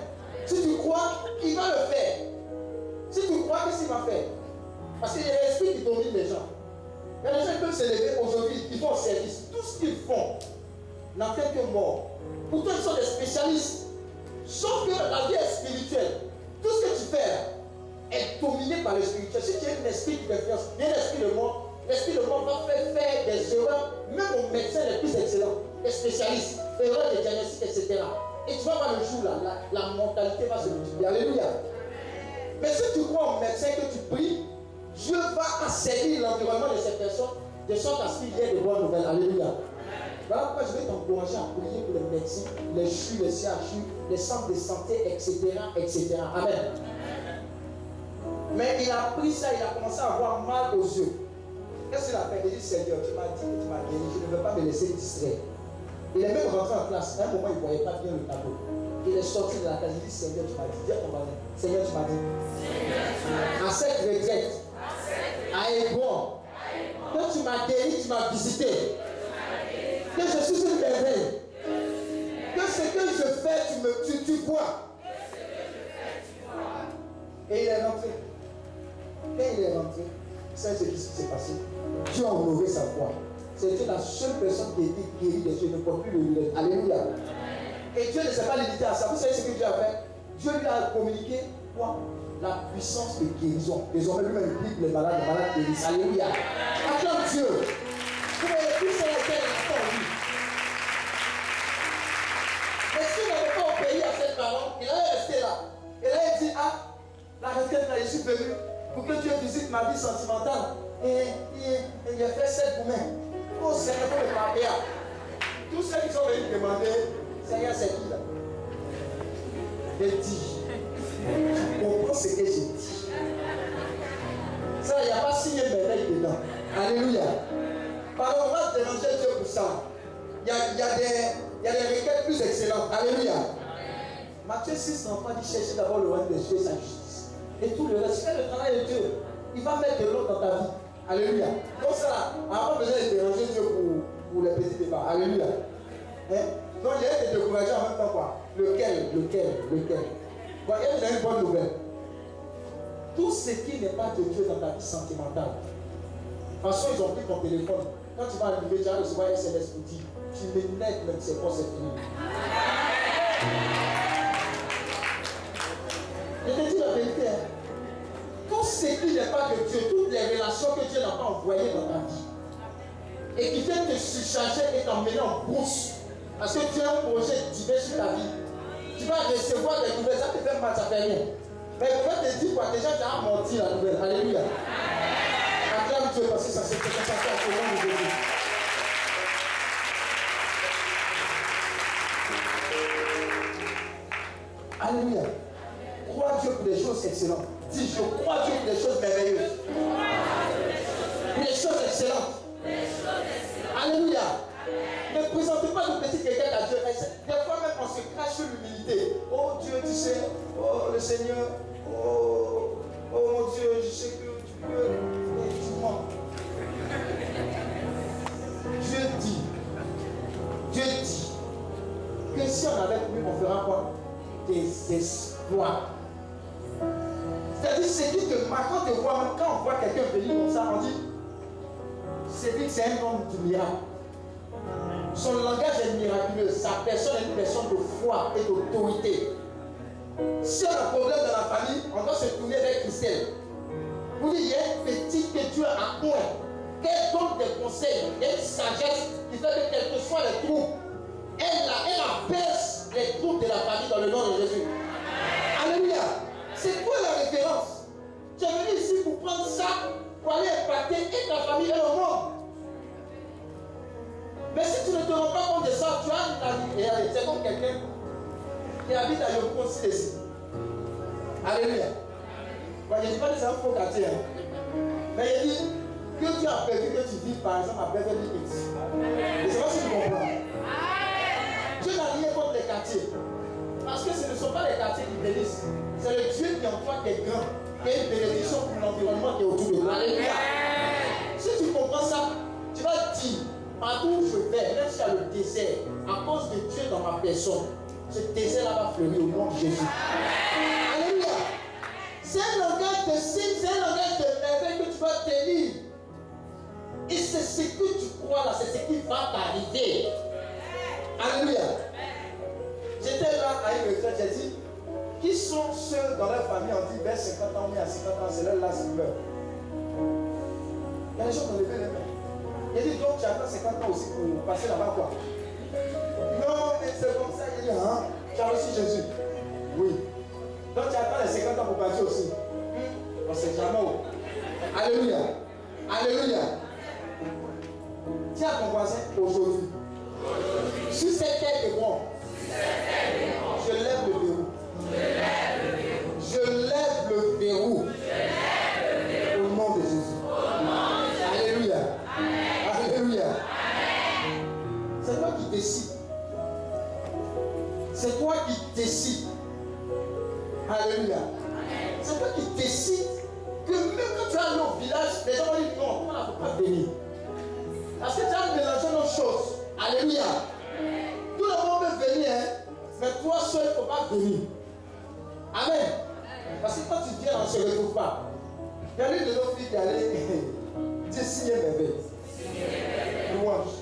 Si tu crois, il va le faire. Si tu crois, qu'est-ce qu'il va faire? Parce qu'il y a l'esprit qui domine les gens. Il y a des gens qui peuvent se lever aujourd'hui, ils font service. Tout ce qu'ils font n'entraîne que mort. Pourtant, ils sont des spécialistes. Sauf que la vie est spirituelle. Tout ce que tu fais est dominé par le spirituel. Si tu as un esprit qui t'influence, il y a l'esprit de mort. L'esprit de mort va faire des erreurs, même aux médecins les plus excellents, les spécialistes, erreurs de diagnostic, etc. Et tu vas voir le jour là, la mortalité va se multiplier. Alléluia. Mais si tu crois au médecin que tu pries, Dieu va assainir l'environnement de ces personnes de sorte à ce qu'il y ait de bonnes nouvelles. Alléluia. Voilà pourquoi je vais t'encourager à prier pour les médecins, les CHU, les CHU, les centres de santé, etc. etc. Amen. Mais il a pris ça, il a commencé à avoir mal aux yeux. Qu'est-ce qu'il a fait? Il dit, Seigneur, tu m'as dit que tu m'as guéri, je ne veux pas me laisser distraire. Il est même rentré en classe. À un moment, il ne voyait pas bien le tableau. Il est sorti de la classe. Il dit, Seigneur, tu m'as dit. Dis à ton voisin, Seigneur, tu m'as dit. À cette retraite, à Hébron, que tu m'as guéri, tu m'as visité. Que je suis une merveille. Que ce que je fais, tu vois. Et il est rentré. Quand il est rentré, c'est ce qui s'est passé. Dieu a honoré sa foi. C'était la seule personne qui a été guérie des yeux, ne peut plus le lire. Alléluia. Et Dieu ne s'est pas limité à ça. Vous savez ce que Dieu a fait? Dieu lui a communiqué quoi? La puissance de guérison. Désormais, lui-même prie pour les malades guérissent. Alléluia. Acclame Dieu. Vous voyez, tout ça a été entendu. Mais s'il n'avait pas obéi à cette parole, il allait rester là. Et là, il dit, ah, la retraite, là, je suis venu pour que Dieu visite ma vie sentimentale. Et il a fait cette vous-même. Oh Seigneur, il faut le parler. Tous ceux qui sont venus demander, Seigneur, c'est qui là? Je dis, tu comprends ce que je dis? Ça, il n'y a pas signé merveille dedans. Alléluia. Pardon, on va déranger Dieu pour ça. Il y a des requêtes plus excellentes. Alléluia. Matthieu 6, l'enfant dit, cherchez d'abord le royaume des cieux et sa justice. Et tout le reste, fais le travail de Dieu. Il va mettre de l'ordre dans ta vie. Alléluia. Donc ça, on n'a pas besoin de déranger Dieu pour les petits débats. Alléluia. Hein? Donc il y a des décourager en même temps quoi. Lequel. Bon, il y a une bonne nouvelle. Tout ce qui n'est pas de Dieu dans ta vie sentimentale. De toute façon, ils ont pris ton téléphone. Quand tu vas arriver, tu vas recevoir un SMS pour dire, tu m'énerves, même c'est pas, c'est fini. Je te dis la vérité. Hein? Tout ce qui n'est pas de Dieu, toutes les relations que Dieu n'a pas envoyées dans ta vie et qui viennent te surcharger et t'emmener en bourse parce que tu as un projet divers sur ta vie, tu vas recevoir des nouvelles, ça te fait mal, ça fait rien. Mais je vais te dire quoi, déjà tu as menti la nouvelle. Alléluia. Acclame Dieu parce que ça se fait comme ça au nom de Jésus. Alléluia. Crois Dieu pour des choses excellentes. Dis, je crois Dieu pour des choses merveilleuses. Pour des choses excellentes. Alléluia. Ne présentez pas de petites requêtes à Dieu. Des fois même on se crache sur l'humilité. Oh Dieu, tu sais, oh le Seigneur, oh mon Dieu, je sais que tu peux. Mais tu mens. Dieu dit que si on avait pu, on fera quoi? Des espoirs. C'est-à-dire, c'est qui te marque quand tu vois, quand on voit quelqu'un venir comme ça, on dit, c'est dit que c'est un homme du miracle. Son langage est miraculeux, sa personne est une personne de foi et d'autorité. Si on a un problème dans la famille, on doit se tourner vers Christelle. Vous dites, il y a une petite que Dieu a point. Qu'elle donne des conseils, il y a une sagesse qui fait que quels que soient les troubles, elle apaise les troubles de la famille dans le nom de Jésus. Alléluia. C'est quoi la référence? Tu es venu ici pour prendre ça, pour aller impacter et ta famille et le monde. Mais si tu ne te rends pas compte de ça, tu as une vie. C'est comme quelqu'un qui habite à Yopougon ici. Alléluia. Bon, je ne dis pas que c'est un faux quartier. Hein. Mais il dit que tu as prévu que tu vives par exemple à Beverly Hills. Je ne sais pas si tu comprends. Dieu n'a rien contre les quartiers. Parce que ce ne sont pas les quartiers qui bénissent. C'est le Dieu qui en toi qui est grand, qui est une bénédiction pour l'environnement qui est autour de toi. Alléluia. Si tu comprends ça, tu vas dire, partout où je vais, même si il y a le désert, à cause de Dieu dans ma personne, ce désert-là va fleurir au nom de Jésus. Alléluia. C'est un langage de signe, c'est un langage de merveille que tu vas tenir. Et c'est ce que tu crois là, c'est ce qui va t'arriver. Alléluia. J'étais là à une retraite, j'ai dit, qui sont ceux dans leur famille, on dit vers 50 ans, mais à 50 ans, c'est leur last meurt. Il y a des gens qui ont levé les mains. Il dit, donc tu attends 50 ans aussi pour passer là-bas quoi? Non, mais c'est comme ça. Il dit, hein, tu as reçu Jésus. Oui. Donc tu attends les 50 ans pour partir aussi. On ne sait jamais où. Alléluia. Alléluia. Dis à ton voisin aujourd'hui. Sur cette terre de moi, je lève le verrou. Je lève le verrou. Au nom de Jésus. Alléluia. Alléluia. C'est toi qui décides. C'est toi qui décides. Alléluia. C'est toi qui décides que même quand tu es allé au village, les gens vont dire non, on ne peut pas venir. Parce que tu as mélangé nos choses. Alléluia. Tout le monde peut venir, hein? Mais toi seul, il ne faut pas venir. Amen. Parce que quand tu viens, on ne se retrouve pas. Il y a l'une de nos filles qui allait dire signer bébé. Louange.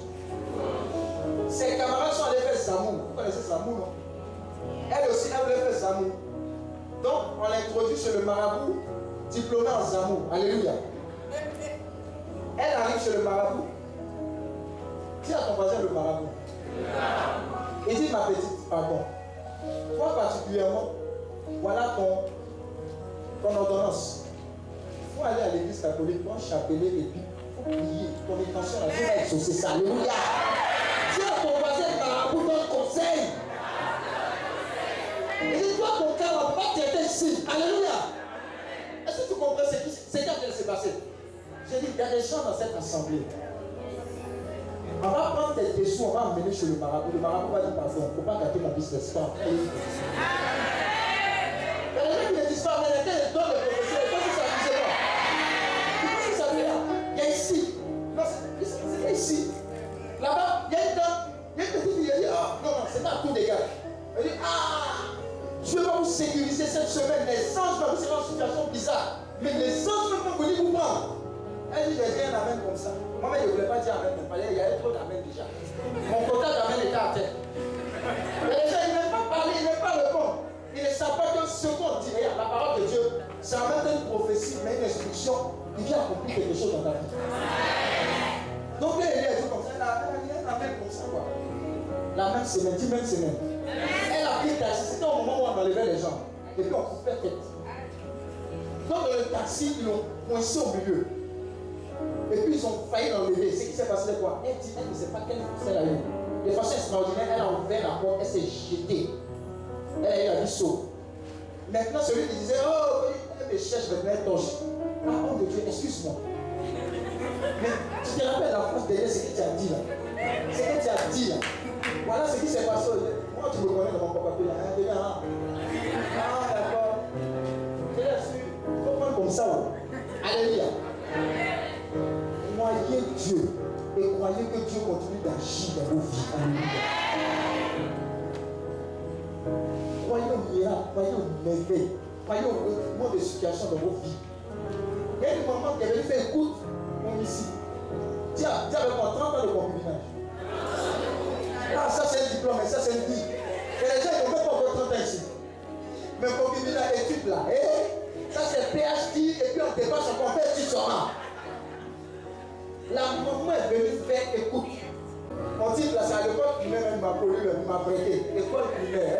Ses camarades sont allés faire Zamour. Vous connaissez Zamour, non? Elle aussi, elle voulait faire Zamour. Donc, on l'a introduit chez le marabout, diplômé en Zamour. Alléluia. Elle arrive chez le marabout. Dis à ton voisin le marabout. Et dis ma petite, pardon. Toi particulièrement, voilà ton ordonnance. Il faut aller à l'église catholique, prendre chapelet et puis il faut prier. Ton intention, la vie va exaucer ça. Alléluia. Dis à ton voisin le marabout, donne conseil. Et dis toi ton cœur, on ne peut pas traiter ici. Alléluia. Est-ce que tu comprends ce qui s'est passé? J'ai dit, il y a des gens dans cette assemblée. On va prendre tes dessous, on va emmener chez le marabout. Le marabout va dire, pardon, il ne faut pas gâter mon business. Il y a des gens qui ne disent pas, mais il y a des dons de professeurs. Il faut que ça dise pas. Il faut que ça dise là. Il y a ici. Non, c'est ici. Là-bas, il y a une dame. Il y a une petite fille qui dit, ah, non, c'est pas tout des gars. Elle dit, ah, Dieu va vous sécuriser cette semaine. Les anges vont vous faire une situation bizarre. Mais les anges vont venir vous prendre. Elle dit, j'ai dit un amen comme ça. Moi-même, je ne voulais pas dire amen, mais il y avait trop d'amen déjà. Mon quota d'amen était à terre. Mais les gens, ils ne veulent pas parler, ils ne veulent pas répondre. Ils ne savent pas que ce qu'on dit, la parole de Dieu, c'est en même temps une prophétie, mais une instruction qui vient accomplir quelque chose dans ta vie. Donc, il y a des choses comme ça, il y a un amen comme ça, quoi. La même semaine, 10 même semaine. Elle a pris le taxi, c'était au moment où on enlevait les gens. Et puis on coupait tête. Donc, dans le taxi, ils l'ont coincé au milieu. Et puis ils ont failli l'enlever. Ce qui s'est passé, c'est quoi? Elle dit, elle ne sait pas quelle c'est la vie. De façon extraordinaire, elle a ouvert la porte, elle s'est jetée. Elle a eu la vie sauve. Maintenant, celui qui disait, oh, elle me cherche maintenant, elle torche. Ah, oh de Dieu, excuse-moi. Mais tu te rappelles la phrase derrière ce que tu as dit là? Ce que tu as dit là. Voilà ce qui s'est passé. Moi, tu me connais dans mon papa. Ah, d'accord. Je l'ai su. Il faut prendre comme ça. Alléluia. Croyez Dieu et croyez que Dieu continue d'agir dans vos vies. Alléluia. Croyez au miracle, croyez au merveille, croyez au retournement de situation dans vos vies. Il y a une maman qui avait fait écoute, comme ici. Dis avec moi 30 ans de concubinage. Ah, ça c'est un diplôme, mais ça c'est une vie. Et les gens ne vont pas encore 30 ans ici. Mais concubinage, étude là. Et ça c'est PhD et puis on dépasse encore, on fait étude sur un. La maman est venue faire écoute. On dit là, c'est à l'école primaire, elle m'a collé, elle m'a prêté. École primaire.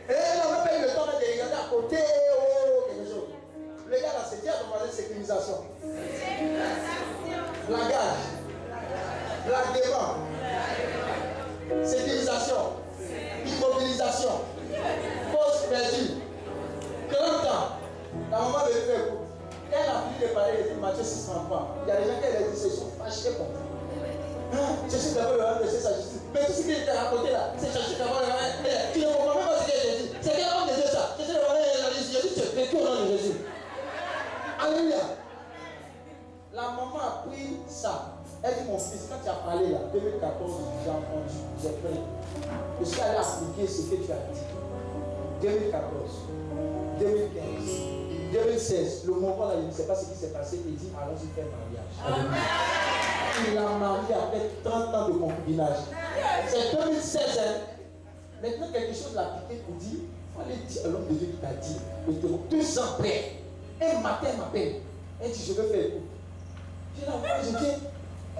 Et on n'a pas eu le temps de regarder à côté. Oh, quelque chose. Le gars là, c'est dit à demander sécurisation. Langage. Blaguement. Sécurisation. Immobilisation. Pause perdue. 40 ans. La maman est venue faire écoute. Elle a fini de parler, elle dit Matthieu 6 enfants. Il y a des gens qui ont dit, ils sont fâchés contre moi. Je suis d'abord le rang de sa justice. Mais tout ce qui était raconté là, c'est chercher d'abord le rang. Tu ne comprends même pas ce que j'ai dit. C'est quel homme de Dieu ça? Je suis le rang de Jésus. Je dis, tu es vécu au nom de Jésus. Alléluia. La maman a pris ça. Elle dit, mon fils, quand tu as parlé là, 2014, j'ai entendu, j'ai pris. je suis allé appliquer ce que tu as dit. 2014, 2015, 2016, le moment là, il ne sait pas ce qui s'est passé, il dit allons-y faire mariage. Amen. Il a marié après 30 ans de concubinage. C'est 2016. Hein? Maintenant, quelque chose l'a piqué pour dire, il faut aller dire à l'homme de Dieu qui t'a dit, 2 ans après, un matin, elle m'appelle. Elle dit, je veux faire écoute. Je dis, je dis,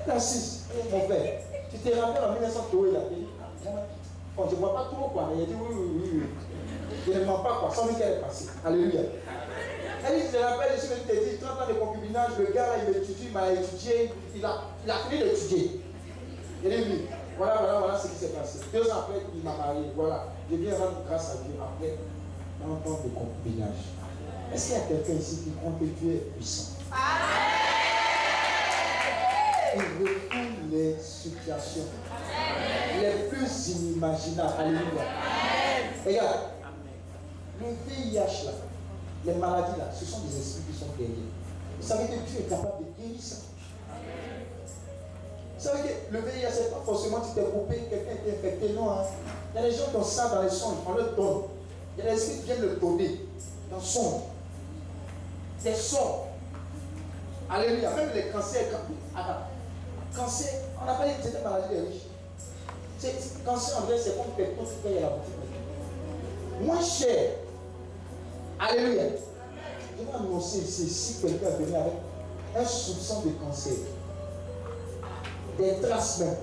elle assise, mon père, tu te rappelles en 1900, il a dit, bon, je ne vois pas trop quoi, mais il a dit, oui. Je ne mens pas quoi, sans lui qu'elle est passée. Alléluia. Elle dit, je te rappelle, je me dit, 30 ans de concubinage, le gars là, il m'étudie, il m'a étudié, il a fini d'étudier. Il dit, oui, voilà ce qui s'est passé. 2 ans après, il m'a marié, voilà. Je viens rendre grâce à Dieu après 30 ans de concubinage. Est-ce qu'il y a quelqu'un ici qui croit que Dieu est puissant? Il recouvre les situations les plus inimaginables. Alléluia. Regarde, le VIH là, les maladies là, ce sont des esprits qui sont derrière. Vous savez que Dieu est capable de guérir ça. Vous savez que le VIH, c'est pas forcément tu t'es coupé, quelqu'un est infecté, non. Hein? Il y a des gens qui ont ça dans les sondes, on leur donne. Il y a des esprits qui viennent le donner dans son. Des sons. Alléluia. Même les cancers. Cancer, on appelle cette maladie des riches. Cancer en vrai, c'est comme quelqu'un qui paye à la boutique. Moins cher. Alléluia. Je vais annoncer ici, si quelqu'un est venu avec un soupçon de cancer, des traces même,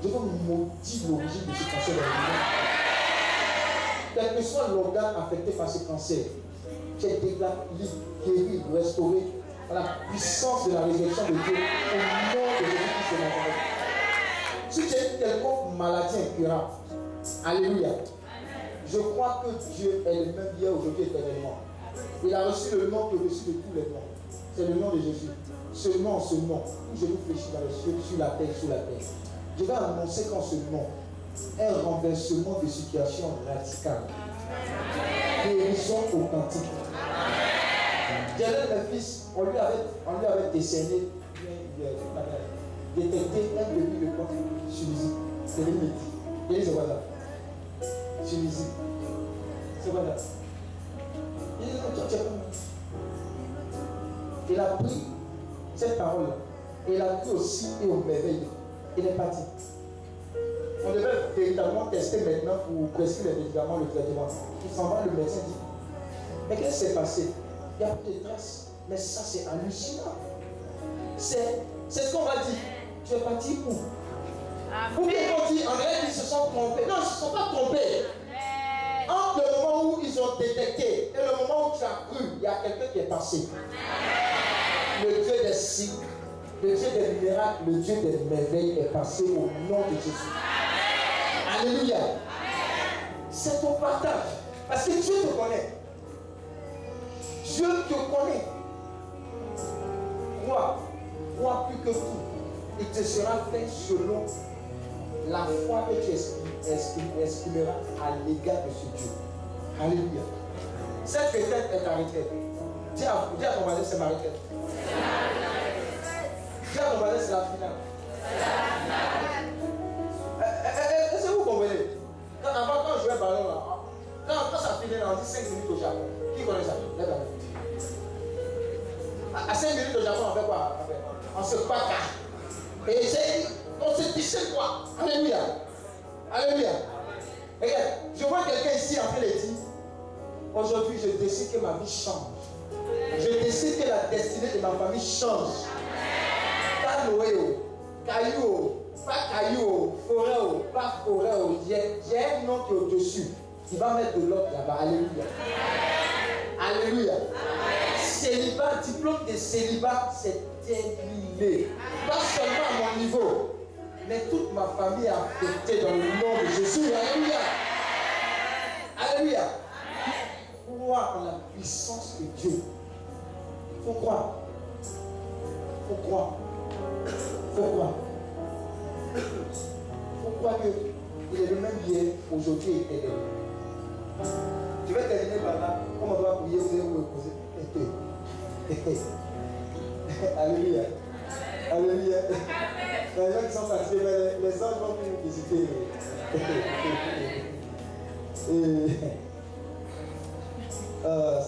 je vais maudire l'origine de ce cancer dans le monde. Quel que soit l'organe affecté par ce cancer, tu es déclaré, guéri, restauré par la puissance de la résurrection de Dieu au nom de Jésus-Christ de Nazareth. Si tu as une quelconque maladie incurable, alléluia, je crois que Dieu est le même hier, aujourd'hui, éternellement. Il a reçu le nom au-dessus de tous les noms. C'est le nom de Jésus. Ce nom, où je vous fléchis dans le ciel, sur la terre, sous la terre. Je vais annoncer qu'en ce nom, un renversement de situation radicale. Guérison authentique. J'allais mes fils, on lui avait décerné, détecté un demi de quoi Tunisie. C'est le métier. Et c'est quoi ça? Tunisie. C'est quoi ça? Il a pris cette parole-là. Et il a pris aussi et au merveille. Il est parti. On devait véritablement tester maintenant pour prescrire les médicaments, le traitement. Il s'en va, le médecin dit. Mais qu'est-ce qui s'est passé? Il n'y a plus de traces. Mais ça, c'est hallucinant. C'est ce qu'on va dire. Tu es parti où? Ou bien on dit, en réalité, ils se sont trompés. Non, ils ne se sont pas trompés. Entre le moment où ils ont détecté et le moment où tu as cru, il y a quelqu'un qui est passé. Le Dieu des signes, le Dieu des miracles, le Dieu des merveilles est passé au nom de Jésus. Alléluia. C'est ton partage. Parce que Dieu te connaît. Dieu te connaît. Crois plus que tout. Il te sera fait selon la foi que tu exprimeras à l'égard de ce Dieu. Alléluia. Cette retraite est ta retraite. Dis à ton voisin, c'est ma retraite. Dis à ton voisin, c'est la finale. Est-ce que vous comprenez? Avant, quand je jouais ballon là, quand ça finit, on dit 5 minutes au Japon. Qui connaît ça? Lève la main. À 5 minutes au Japon, on fait quoi? On se passe. Et on se déchire quoi? Alléluia. Alléluia. Regarde, je vois quelqu'un ici en train de dire, aujourd'hui je décide que ma vie change. Je décide que la destinée de ma famille change. Pas Noé, caillou, pas caillou, forêt, pas forêt. J'ai un nom qui est au-dessus. Qui va mettre de l'ordre là-bas. Alléluia. Alléluia. Célibat, diplôme de célibat, c'est terminé. Pas seulement à mon niveau, mais toute ma famille est affectée dans le nom de Jésus. Alléluia. Alléluia. Croire en la puissance de Dieu. Il faut croire. Il faut croire. Il faut croire. Il faut croire qu'il est le même hier, aujourd'hui et éternellement. Je vais terminer par là. Comme on doit prier, vous allez vous reposer. Alléluia. Alléluia. Les gens qui sont fatigués, mais les anges vont venir visiter. Ça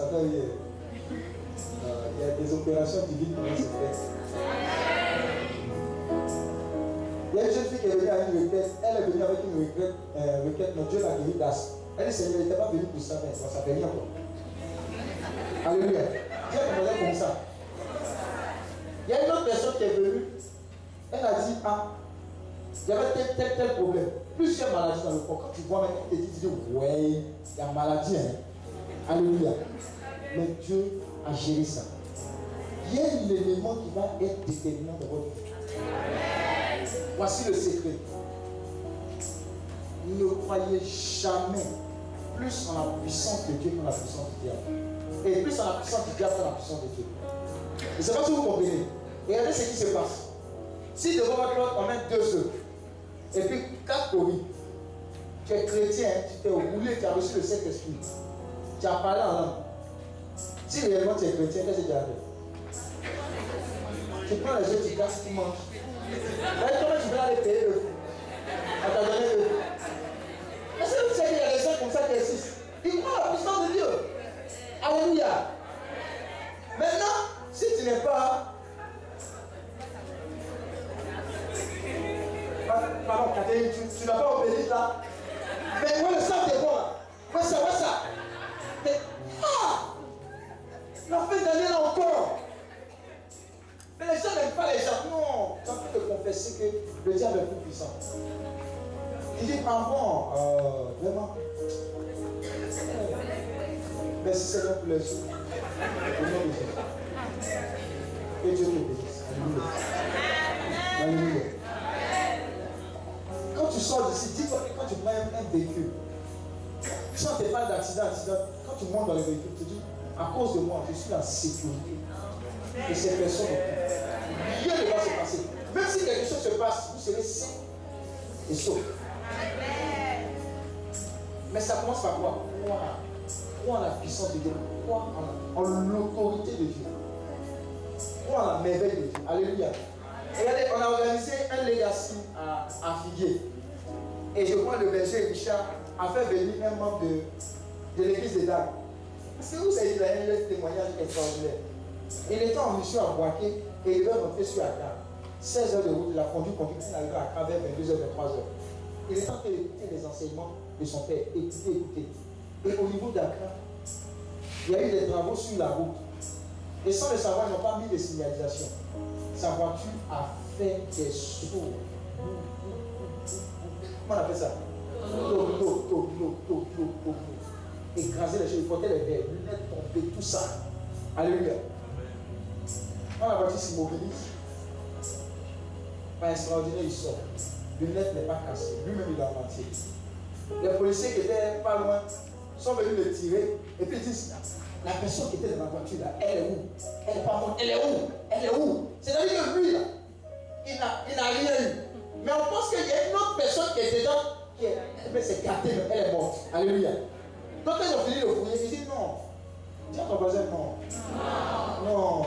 fait rire. Il y a des opérations divines qui vont se faire. Il y a une jeune fille qui est venue à une requête. Elle est venue avec une requête. Mais Dieu l'a guérie d'asthme. Elle dit Seigneur, il n'était pas venu pour ça, mais ça ne fait rien quoi. Alléluia. Dieu a comme ça. Il y a une autre personne qui est venue. Elle a dit ah, il y avait tel problème. Plusieurs maladies dans le corps. Quand tu vois maintenant, tu te dis ouais, il y a maladie. Hein. Alléluia. Mais Dieu a géré ça. Il y a un élément qui va être déterminant dans votre vie. Voici le secret. Ne croyez jamais plus en la puissance de Dieu qu'en la puissance du diable. Et plus en la puissance du diable qu'en la puissance de Dieu. Je ne sais pas si vous comprenez. Regardez ce qui se passe. Si devant votre cloche on met 2 œufs, et puis 4 coris, tu es chrétien, tu t'es roulé, tu as reçu le Saint-Esprit, tu as parlé en langue. Si réellement tu es chrétien, qu'est-ce que tu as fait? Tu prends les œufs, tu casses, tu manges. Mais comment tu vas aller payer le fou? On t'a donné le fou. Est-ce que vous savez qu'il y a des gens comme ça qui existent? Ils croient à la puissance de Dieu. Alléluia. Maintenant, si tu n'es pas... Pardon, Catherine, tu n'as pas obéi là. Mais où est le sang de moi? Où est ça? Mais, la fin d'année là encore. Mais les gens n'aiment pas les gens. Non, tu peux te confesser que le diable est plus puissant. Il dit, vraiment. Merci Seigneur pour les jours. Au nom de Jésus. Que Dieu te bénisse. Alléluia. Alléluia. Quand tu sors d'ici, dis-toi que quand tu prends un véhicule, si on ne fait pas d'accident, quand tu montes dans le véhicule, tu dis, à cause de moi, je suis en sécurité. Et ces personnes, rien ne va se passer. Même si quelque chose se passe, vous serez sains et saufs. Mais ça commence par quoi? Croire en la puissance de Dieu, croire en l'autorité de Dieu, croire en la merveille de Dieu. Alléluia. Regardez, on a organisé un legacy à Figuier. Et je crois que le berger Richard a fait venir un membre de l'église des dames. Parce que vous savez, il a un témoignage extraordinaire. Il était en mission à Boaké et il devait rentrer sur Accra. 16 heures de route, il a conduit, il arrive à Accra vers 22h, 23h. Il est en train d'écouter les enseignements de son père. Écoutez. Et au niveau d'Accra, il y a eu des travaux sur la route. Et sans le savoir, ils n'ont pas mis de signalisation. Sa voiture a fait des sauts. Comment on appelle ça? Écraser les choses, il portait les verres, lunettes tombées, tout ça. Alléluia. Quand la voiture s'immobilise, pas extraordinaire, il sort. Lunettes n'est pas cassée, lui-même il a menti. Les policiers qui étaient pas loin sont venus le tirer et puis ils disent la personne qui était dans la voiture là, elle est où? Elle n'est pas morte, elle est où? Elle est où? C'est-à-dire que lui là, il n'a rien eu. Mais on pense qu'il y a une autre personne qui est dedans, mais c'est gâté, elle est morte. Alléluia. Donc quand ils ont fini le fouiller, ils disent non. Dis à ton voisin non. Non.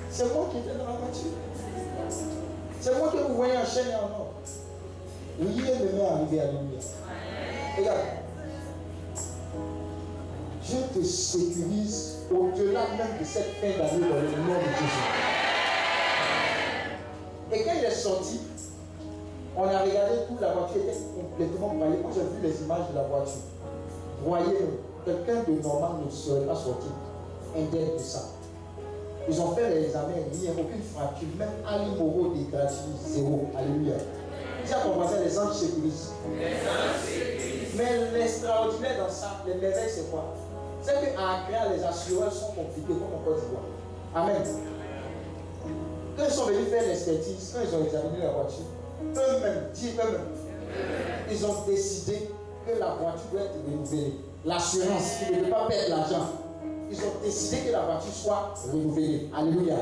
C'est moi qui étais dans la voiture. C'est moi que vous voyez en chaîne et en or. Rien ne m'est arrivé, alléluia. Regarde. Dieu te sécurise au-delà même de cette fin d'année dans le nom de Jésus. Et quand il est sorti, on a regardé tout, la voiture était complètement broyée. Quand j'ai vu les images de la voiture, voyez, quelqu'un de normal ne serait pas sorti indemne de ça. Ils ont fait les examens, il n'y a aucune fracture, même Ali Moro dégradé, zéro. Alléluia. Dis à ton voisin, les anges sécurisent. Mais l'extraordinaire dans ça, les merveilles, c'est quoi? C'est qu'à Accra, les assureurs sont compliqués comme en Côte d'Ivoire. Amen. Quand ils sont venus faire l'expertise, quand ils ont examiné la voiture, eux-mêmes, ils ont décidé que la voiture doit être renouvelée. L'assurance, qui ne veut pas perdre l'argent. Ils ont décidé que la voiture soit renouvelée. Alléluia.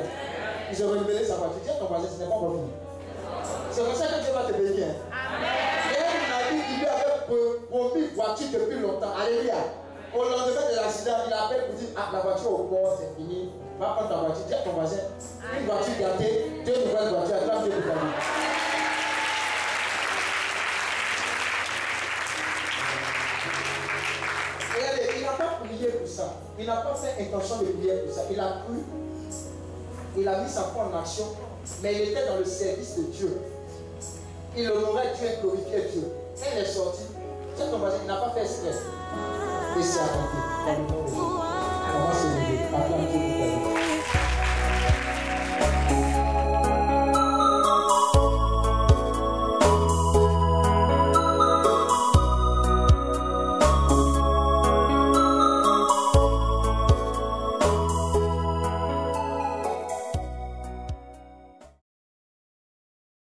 Ils ont renouvelé sa voiture. Dis à ton voisin, ce n'est pas pour vous. C'est comme ça que Dieu va te bénir. Il y a un ami qui lui avait promis une voiture depuis longtemps. Alléluia. Au lendemain de l'accident, il appelle pour dire la voiture au port, c'est fini. Va prendre ta voiture. Dis à ton voisin, une voiture gâtée, 2 nouvelles voitures, acclame Dieu pour ta vie. ça. Il n'a pas fait intention de prière pour ça. Il a cru, il a mis sa foi en action, mais il était dans le service de Dieu. Il honorait Dieu et glorifiait Dieu. Elle est sortie. C'est ton voisin, il n'a pas fait exprès. Et c'est arrêté.